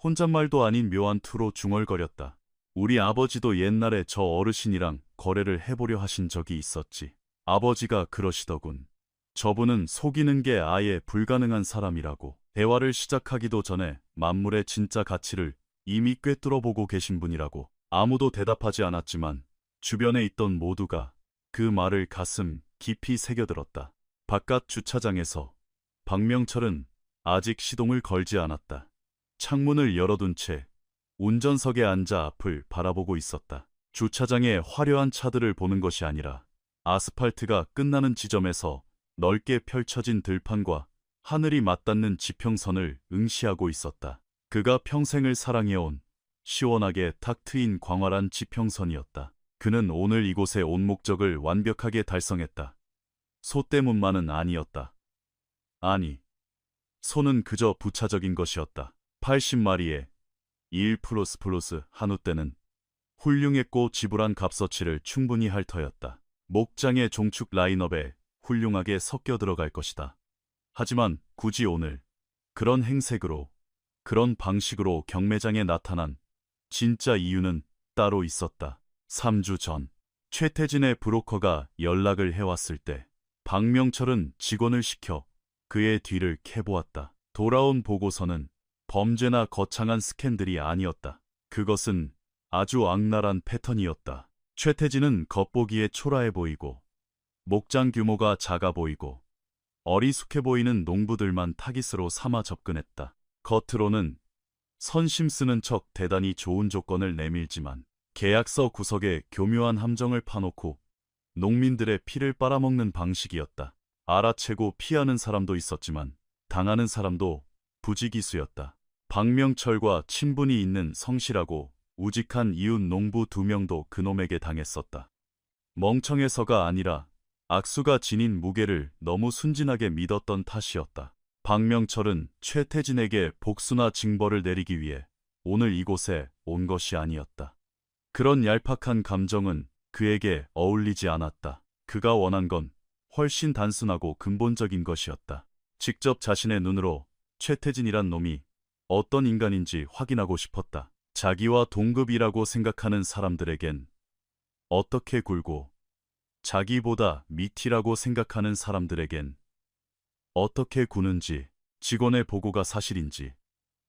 혼잣말도 아닌 묘한 투로 중얼거렸다. 우리 아버지도 옛날에 저 어르신이랑 거래를 해보려 하신 적이 있었지. 아버지가 그러시더군. 저분은 속이는 게 아예 불가능한 사람이라고. 대화를 시작하기도 전에 만물의 진짜 가치를 이미 꿰뚫어 보고 계신 분이라고. 아무도 대답하지 않았지만 주변에 있던 모두가 그 말을 가슴 깊이 새겨들었다. 바깥 주차장에서 박명철은 아직 시동을 걸지 않았다. 창문을 열어둔 채 운전석에 앉아 앞을 바라보고 있었다. 주차장의 화려한 차들을 보는 것이 아니라 아스팔트가 끝나는 지점에서 넓게 펼쳐진 들판과 하늘이 맞닿는 지평선을 응시하고 있었다. 그가 평생을 사랑해온 시원하게 탁 트인 광활한 지평선이었다. 그는 오늘 이곳에 온 목적을 완벽하게 달성했다. 소 때문만은 아니었다. 아니, 소는 그저 부차적인 것이었다. 80마리의 1++ 한우 떼는 훌륭했고 지불한 값어치를 충분히 할 터였다. 목장의 종축 라인업에 훌륭하게 섞여 들어갈 것이다. 하지만 굳이 오늘 그런 행색으로, 그런 방식으로 경매장에 나타난 진짜 이유는 따로 있었다. 3주 전 최태진의 브로커가 연락을 해왔을 때 박명철은 직원을 시켜 그의 뒤를 캐보았다. 돌아온 보고서는 범죄나 거창한 스캔들이 아니었다. 그것은 아주 악랄한 패턴이었다. 최태진은 겉보기에 초라해 보이고 목장 규모가 작아 보이고 어리숙해 보이는 농부들만 타깃으로 삼아 접근했다. 겉으로는 선심 쓰는 척 대단히 좋은 조건을 내밀지만 계약서 구석에 교묘한 함정을 파놓고 농민들의 피를 빨아먹는 방식이었다. 알아채고 피하는 사람도 있었지만 당하는 사람도 부지기수였다. 박명철과 친분이 있는 성실하고 우직한 이웃 농부 2명도 그놈에게 당했었다. 멍청해서가 아니라 악수가 지닌 무게를 너무 순진하게 믿었던 탓이었다. 박명철은 최태진에게 복수나 징벌을 내리기 위해 오늘 이곳에 온 것이 아니었다. 그런 얄팍한 감정은 그에게 어울리지 않았다. 그가 원한 건 훨씬 단순하고 근본적인 것이었다. 직접 자신의 눈으로 최태진이란 놈이 어떤 인간인지 확인하고 싶었다. 자기와 동급이라고 생각하는 사람들에겐 어떻게 굴고 자기보다 밑이라고 생각하는 사람들에겐 어떻게 구는지, 직원의 보고가 사실인지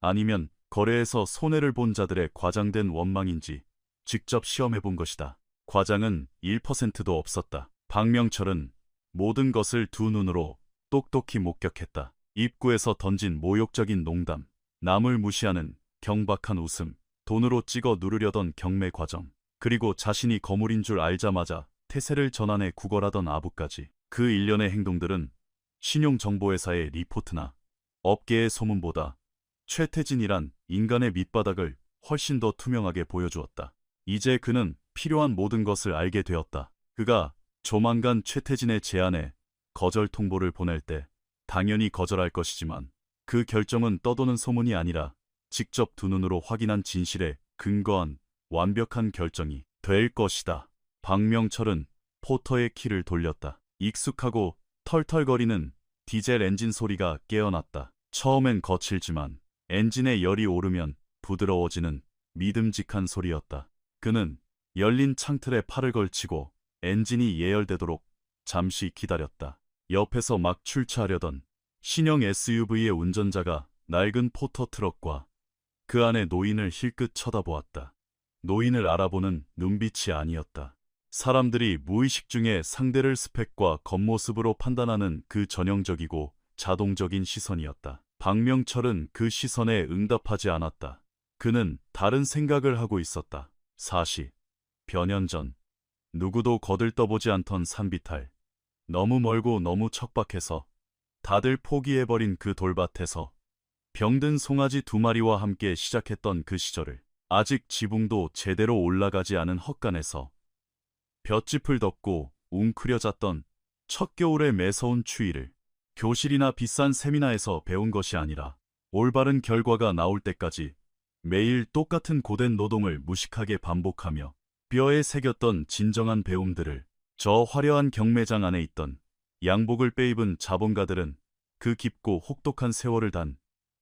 아니면 거래에서 손해를 본 자들의 과장된 원망인지 직접 시험해 본 것이다. 과장은 1%도 없었다. 박명철은 모든 것을 두 눈으로 똑똑히 목격했다. 입구에서 던진 모욕적인 농담, 남을 무시하는 경박한 웃음, 돈으로 찍어 누르려던 경매 과정, 그리고 자신이 거물인 줄 알자마자 태세를 전환해 구걸하던 아부까지. 그 일련의 행동들은 신용정보회사의 리포트나 업계의 소문보다 최태진이란 인간의 밑바닥을 훨씬 더 투명하게 보여주었다. 이제 그는 필요한 모든 것을 알게 되었다. 그가 조만간 최태진의 제안에 거절 통보를 보낼 때 당연히 거절할 것이지만 그 결정은 떠도는 소문이 아니라 직접 두 눈으로 확인한 진실에 근거한 완벽한 결정이 될 것이다. 박명철은 포터의 키를 돌렸다. 익숙하고 털털거리는 디젤 엔진 소리가 깨어났다. 처음엔 거칠지만 엔진에 열이 오르면 부드러워지는 믿음직한 소리였다. 그는 열린 창틀에 팔을 걸치고 엔진이 예열되도록 잠시 기다렸다. 옆에서 막 출차하려던 신형 SUV의 운전자가 낡은 포터 트럭과 그 안에 노인을 힐끗 쳐다보았다. 노인을 알아보는 눈빛이 아니었다. 사람들이 무의식 중에 상대를 스펙과 겉모습으로 판단하는 그 전형적이고 자동적인 시선이었다. 박명철은 그 시선에 응답하지 않았다. 그는 다른 생각을 하고 있었다. 40여 년 전 누구도 거들떠보지 않던 산비탈, 너무 멀고 너무 척박해서 다들 포기해버린 그 돌밭에서 병든 송아지 2마리와 함께 시작했던 그 시절을, 아직 지붕도 제대로 올라가지 않은 헛간에서 볏짚을 덮고 웅크려 잤던 첫 겨울의 매서운 추위를 교실이나 비싼 세미나에서 배운 것이 아니라 올바른 결과가 나올 때까지 매일 똑같은 고된 노동을 무식하게 반복하며 뼈에 새겼던 진정한 배움들을, 저 화려한 경매장 안에 있던 양복을 빼입은 자본가들은 그 깊고 혹독한 세월을 단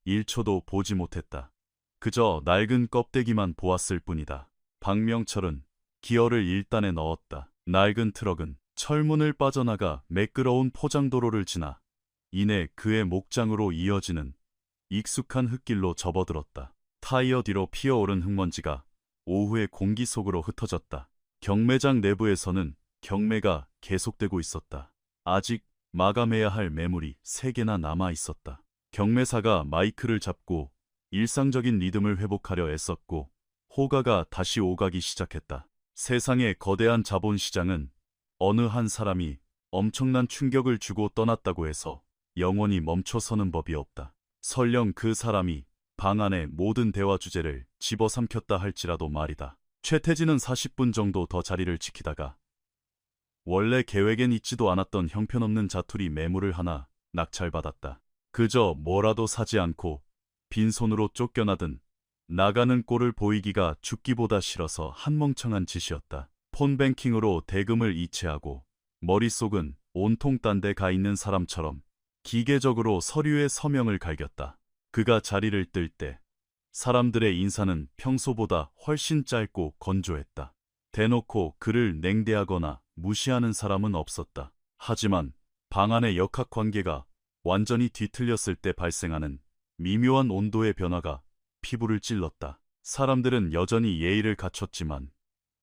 1초도 보지 못했다. 그저 낡은 껍데기만 보았을 뿐이다. 박명철은 기어를 1단에 넣었다. 낡은 트럭은 철문을 빠져나가 매끄러운 포장도로를 지나 이내 그의 목장으로 이어지는 익숙한 흙길로 접어들었다. 타이어 뒤로 피어오른 흙먼지가 오후의 공기 속으로 흩어졌다. 경매장 내부에서는 경매가 계속되고 있었다. 아직 마감해야 할 매물이 3개나 남아 있었다. 경매사가 마이크를 잡고 일상적인 리듬을 회복하려 애썼고 호가가 다시 오가기 시작했다. 세상의 거대한 자본시장은 어느 한 사람이 엄청난 충격을 주고 떠났다고 해서 영원히 멈춰서는 법이 없다. 설령 그 사람이 방 안의 모든 대화 주제를 집어삼켰다 할지라도 말이다. 최태진은 40분 정도 더 자리를 지키다가 원래 계획엔 있지도 않았던 형편없는 자투리 매물을 하나 낙찰받았다. 그저 뭐라도 사지 않고 빈손으로 쫓겨나든 나가는 꼴을 보이기가 죽기보다 싫어서 한멍청한 짓이었다. 폰뱅킹으로 대금을 이체하고 머릿속은 온통 딴 데 가 있는 사람처럼 기계적으로 서류에 서명을 갈겼다. 그가 자리를 뜰 때 사람들의 인사는 평소보다 훨씬 짧고 건조했다. 대놓고 그를 냉대하거나 무시하는 사람은 없었다. 하지만 방 안의 역학관계가 완전히 뒤틀렸을 때 발생하는 미묘한 온도의 변화가 피부를 찔렀다. 사람들은 여전히 예의를 갖췄지만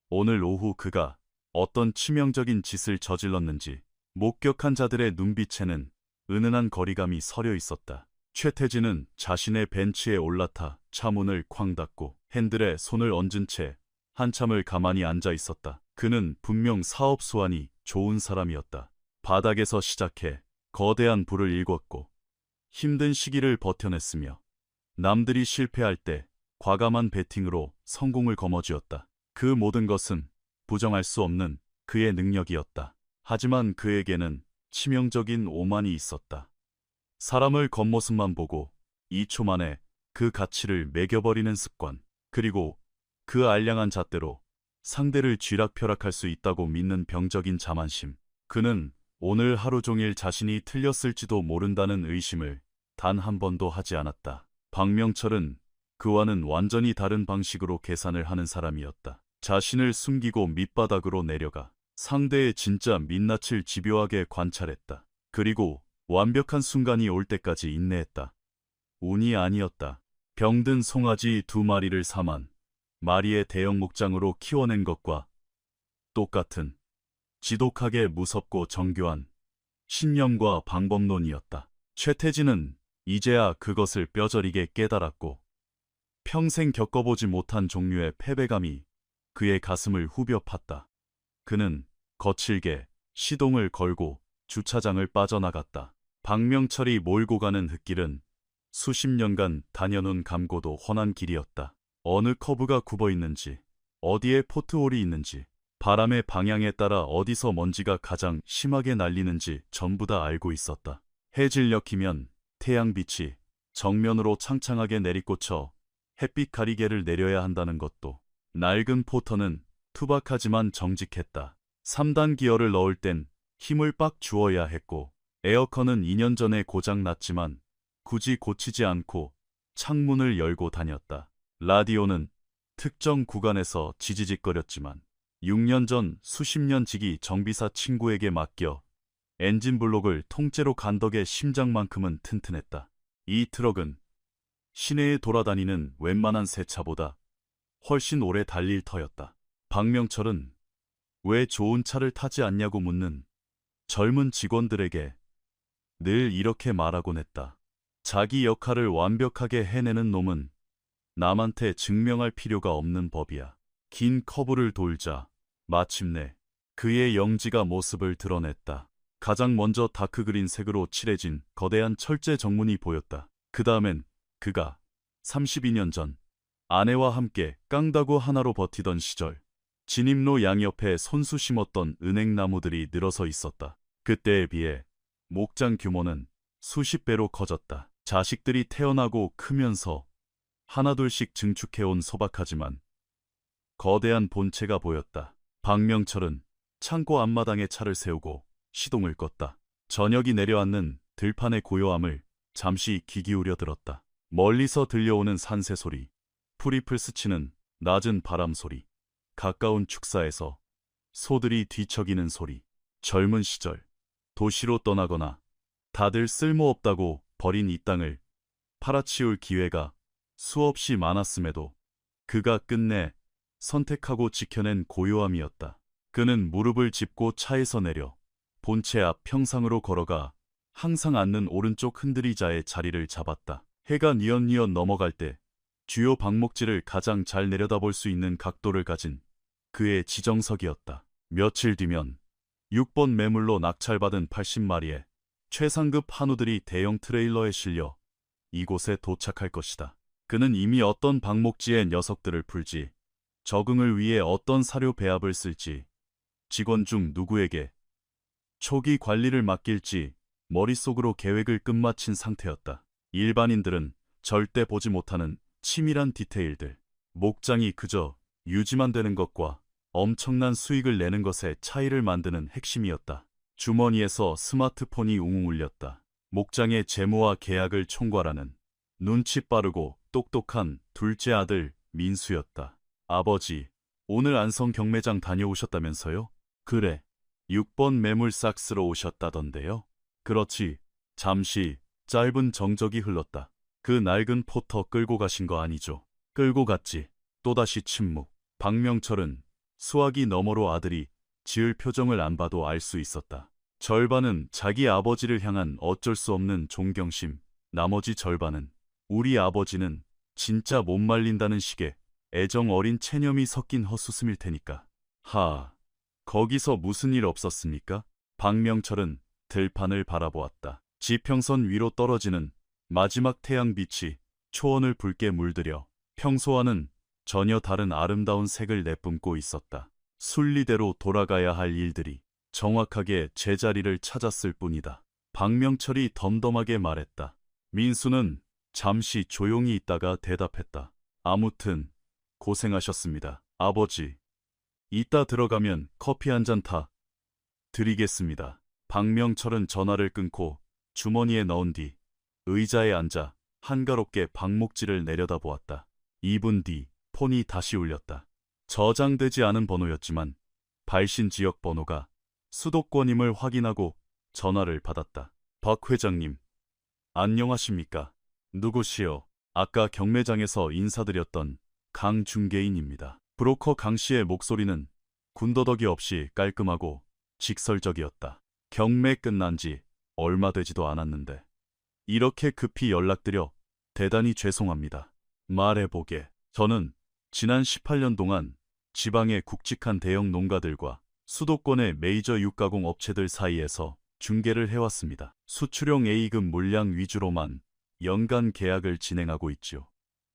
오늘 오후 그가 어떤 치명적인 짓을 저질렀는지 목격한 자들의 눈빛에는 은은한 거리감이 서려 있었다. 최태진은 자신의 벤치에 올라타 차 문을 쾅 닫고 핸들에 손을 얹은 채 한참을 가만히 앉아 있었다. 그는 분명 사업 수완이 좋은 사람이었다. 바닥에서 시작해 거대한 부를 일궜고 힘든 시기를 버텨냈으며 남들이 실패할 때 과감한 배팅으로 성공을 거머쥐었다. 그 모든 것은 부정할 수 없는 그의 능력이었다. 하지만 그에게는 치명적인 오만이 있었다. 사람을 겉모습만 보고 2초 만에 그 가치를 매겨버리는 습관, 그리고 그 알량한 잣대로 상대를 쥐락펴락할 수 있다고 믿는 병적인 자만심. 그는 오늘 하루 종일 자신이 틀렸을지도 모른다는 의심을 단 한 번도 하지 않았다. 박명철은 그와는 완전히 다른 방식으로 계산을 하는 사람이었다. 자신을 숨기고 밑바닥으로 내려가 상대의 진짜 민낯을 집요하게 관찰했다. 그리고 완벽한 순간이 올 때까지 인내했다. 운이 아니었다. 병든 송아지 2마리를 사만 마리의 대형 목장으로 키워낸 것과 똑같은 지독하게 무섭고 정교한 신념과 방법론이었다. 최태진은 이제야 그것을 뼈저리게 깨달았고 평생 겪어보지 못한 종류의 패배감이 그의 가슴을 후벼 팠다. 그는 거칠게 시동을 걸고 주차장을 빠져나갔다. 박명철이 몰고 가는 흙길은 수십 년간 다녀놓은 감고도 훤한 길이었다. 어느 커브가 굽어 있는지, 어디에 포트홀이 있는지, 바람의 방향에 따라 어디서 먼지가 가장 심하게 날리는지 전부 다 알고 있었다. 해질녘이면 태양빛이 정면으로 창창하게 내리꽂혀 햇빛 가리개를 내려야 한다는 것도, 낡은 포터는 투박하지만 정직했다. 3단 기어를 넣을 땐 힘을 빡 주어야 했고, 에어컨은 2년 전에 고장 났지만 굳이 고치지 않고 창문을 열고 다녔다. 라디오는 특정 구간에서 지지직거렸지만 6년 전 수십 년 지기 정비사 친구에게 맡겨 엔진 블록을 통째로 간 덕에 심장만큼은 튼튼했다. 이 트럭은 시내에 돌아다니는 웬만한 새 차보다 훨씬 오래 달릴 터였다. 박명철은 왜 좋은 차를 타지 않냐고 묻는 젊은 직원들에게 늘 이렇게 말하곤 했다. 자기 역할을 완벽하게 해내는 놈은 남한테 증명할 필요가 없는 법이야. 긴 커브를 돌자 마침내 그의 영지가 모습을 드러냈다. 가장 먼저 다크그린 색으로 칠해진 거대한 철제 정문이 보였다. 그 다음엔 그가 32년 전 아내와 함께 깡다구 하나로 버티던 시절 진입로 양옆에 손수 심었던 은행나무들이 늘어서 있었다. 그때에 비해 목장 규모는 수십 배로 커졌다. 자식들이 태어나고 크면서 하나둘씩 증축해온 소박하지만 거대한 본체가 보였다. 박명철은 창고 앞마당에 차를 세우고 시동을 껐다. 저녁이 내려앉는 들판의 고요함을 잠시 귀 기울여 들었다. 멀리서 들려오는 산새 소리, 풀잎을 스치는 낮은 바람 소리, 가까운 축사에서 소들이 뒤척이는 소리. 젊은 시절 도시로 떠나거나 다들 쓸모없다고 버린 이 땅을 팔아치울 기회가 수없이 많았음에도 그가 끝내 선택하고 지켜낸 고요함이었다. 그는 무릎을 짚고 차에서 내려 본체 앞 평상으로 걸어가 항상 앉는 오른쪽 흔들의자의 자리를 잡았다. 해가 뉘엿뉘엿 넘어갈 때 주요 방목지를 가장 잘 내려다볼 수 있는 각도를 가진 그의 지정석이었다. 며칠 뒤면 6번 매물로 낙찰받은 80마리의 최상급 한우들이 대형 트레일러에 실려 이곳에 도착할 것이다. 그는 이미 어떤 방목지의 녀석들을 풀지, 적응을 위해 어떤 사료 배합을 쓸지, 직원 중 누구에게 초기 관리를 맡길지 머릿속으로 계획을 끝마친 상태였다. 일반인들은 절대 보지 못하는 치밀한 디테일들, 목장이 그저 유지만 되는 것과 엄청난 수익을 내는 것의 차이를 만드는 핵심이었다. 주머니에서 스마트폰이 웅웅 울렸다. 목장의 재무와 계약을 총괄하는 눈치 빠르고 똑똑한 둘째 아들 민수였다. 아버지, 오늘 안성 경매장 다녀오셨다면서요? 그래, 6번 매물 싹 쓸어 오셨다던데요? 그렇지. 잠시 짧은 정적이 흘렀다. 그 낡은 포터 끌고 가신 거 아니죠? 끌고 갔지. 또다시 침묵. 박명철은 수화기 너머로 아들이 지을 표정을 안 봐도 알 수 있었다. 절반은 자기 아버지를 향한 어쩔 수 없는 존경심, 나머지 절반은 우리 아버지는 진짜 못 말린다는 식의 애정 어린 체념이 섞인 헛웃음일 테니까. 거기서 무슨 일 없었습니까? 박명철은 들판을 바라보았다. 지평선 위로 떨어지는 마지막 태양빛이 초원을 붉게 물들여 평소와는 전혀 다른 아름다운 색을 내뿜고 있었다. 순리대로 돌아가야 할 일들이 정확하게 제자리를 찾았을 뿐이다. 박명철이 덤덤하게 말했다. 민수는 잠시 조용히 있다가 대답했다. 아무튼 고생하셨습니다. 아버지, 이따 들어가면 커피 한 잔 타 드리겠습니다. 박명철은 전화를 끊고 주머니에 넣은 뒤 의자에 앉아 한가롭게 방목지를 내려다보았다. 2분 뒤 폰이 다시 울렸다. 저장되지 않은 번호였지만 발신 지역 번호가 수도권임을 확인하고 전화를 받았다. 박 회장님, 안녕하십니까? 누구시오? 아까 경매장에서 인사드렸던 강중개인입니다. 브로커 강 씨의 목소리는 군더더기 없이 깔끔하고 직설적이었다. 경매 끝난 지 얼마 되지도 않았는데 이렇게 급히 연락드려 대단히 죄송합니다. 말해보게. 저는 지난 18년 동안 지방의 굵직한 대형 농가들과 수도권의 메이저 육가공 업체들 사이에서 중개를 해왔습니다. 수출용 A급 물량 위주로만 연간 계약을 진행하고 있지요.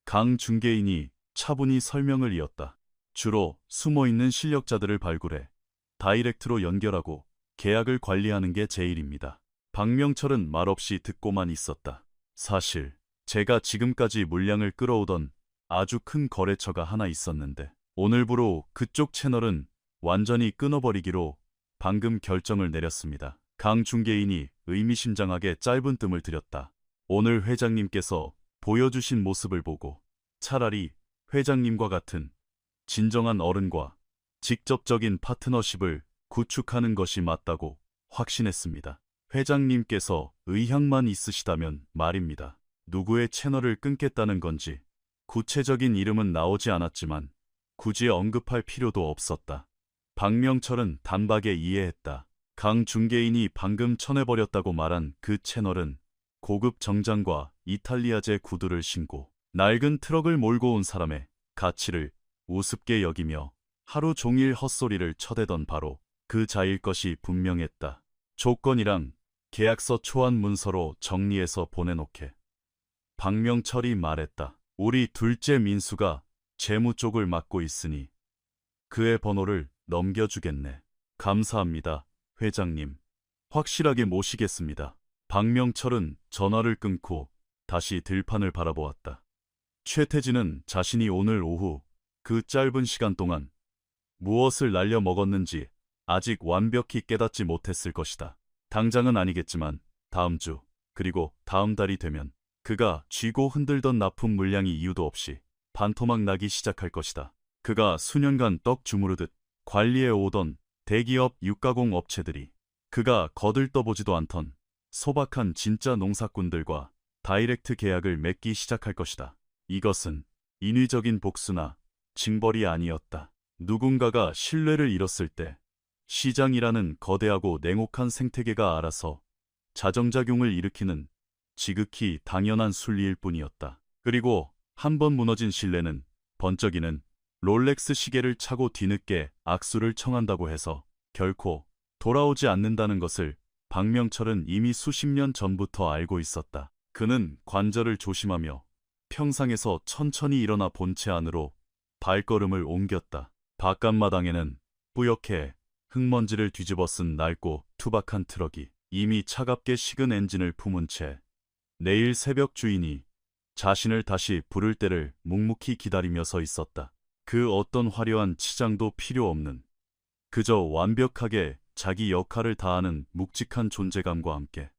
강 중개인이 차분히 설명을 이었다. 주로 숨어있는 실력자들을 발굴해 다이렉트로 연결하고 계약을 관리하는 게 제 일입니다. 박명철은 말없이 듣고만 있었다. 사실 제가 지금까지 물량을 끌어오던 아주 큰 거래처가 하나 있었는데 오늘부로 그쪽 채널은 완전히 끊어버리기로 방금 결정을 내렸습니다. 강 중개인이 의미심장하게 짧은 뜸을 들였다. 오늘 회장님께서 보여주신 모습을 보고 차라리 회장님과 같은 진정한 어른과 직접적인 파트너십을 구축하는 것이 맞다고 확신했습니다. 회장님께서 의향만 있으시다면 말입니다. 누구의 채널을 끊겠다는 건지 구체적인 이름은 나오지 않았지만 굳이 언급할 필요도 없었다. 박명철은 단박에 이해했다. 강 중개인이 방금 쳐내버렸다고 말한 그 채널은 고급 정장과 이탈리아제 구두를 신고 낡은 트럭을 몰고 온 사람의 가치를 우습게 여기며 하루 종일 헛소리를 쳐대던 바로 그 자일 것이 분명했다. 조건이랑 계약서 초안 문서로 정리해서 보내놓게. 박명철이 말했다. 우리 둘째 민수가 재무 쪽을 맡고 있으니 그의 번호를 넘겨주겠네. 감사합니다, 회장님. 확실하게 모시겠습니다. 박명철은 전화를 끊고 다시 들판을 바라보았다. 최태진은 자신이 오늘 오후 그 짧은 시간 동안 무엇을 날려 먹었는지 아직 완벽히 깨닫지 못했을 것이다. 당장은 아니겠지만 다음 주 그리고 다음 달이 되면 그가 쥐고 흔들던 납품 물량이 이유도 없이 반토막 나기 시작할 것이다. 그가 수년간 떡 주무르듯 관리해 오던 대기업 육가공 업체들이 그가 거들떠보지도 않던 소박한 진짜 농사꾼들과 다이렉트 계약을 맺기 시작할 것이다. 이것은 인위적인 복수나 징벌이 아니었다. 누군가가 신뢰를 잃었을 때 시장이라는 거대하고 냉혹한 생태계가 알아서 자정작용을 일으키는 지극히 당연한 순리일 뿐이었다. 그리고 한 번 무너진 신뢰는 번쩍이는 롤렉스 시계를 차고 뒤늦게 악수를 청한다고 해서 결코 돌아오지 않는다는 것을 박명철은 이미 수십 년 전부터 알고 있었다. 그는 관절을 조심하며 평상에서 천천히 일어나 본체 안으로 발걸음을 옮겼다. 바깥마당에는 뿌옇게 흙먼지를 뒤집어 쓴 낡고 투박한 트럭이 이미 차갑게 식은 엔진을 품은 채 내일 새벽 주인이 자신을 다시 부를 때를 묵묵히 기다리며 서 있었다. 그 어떤 화려한 치장도 필요 없는 그저 완벽하게 자기 역할을 다하는 묵직한 존재감과 함께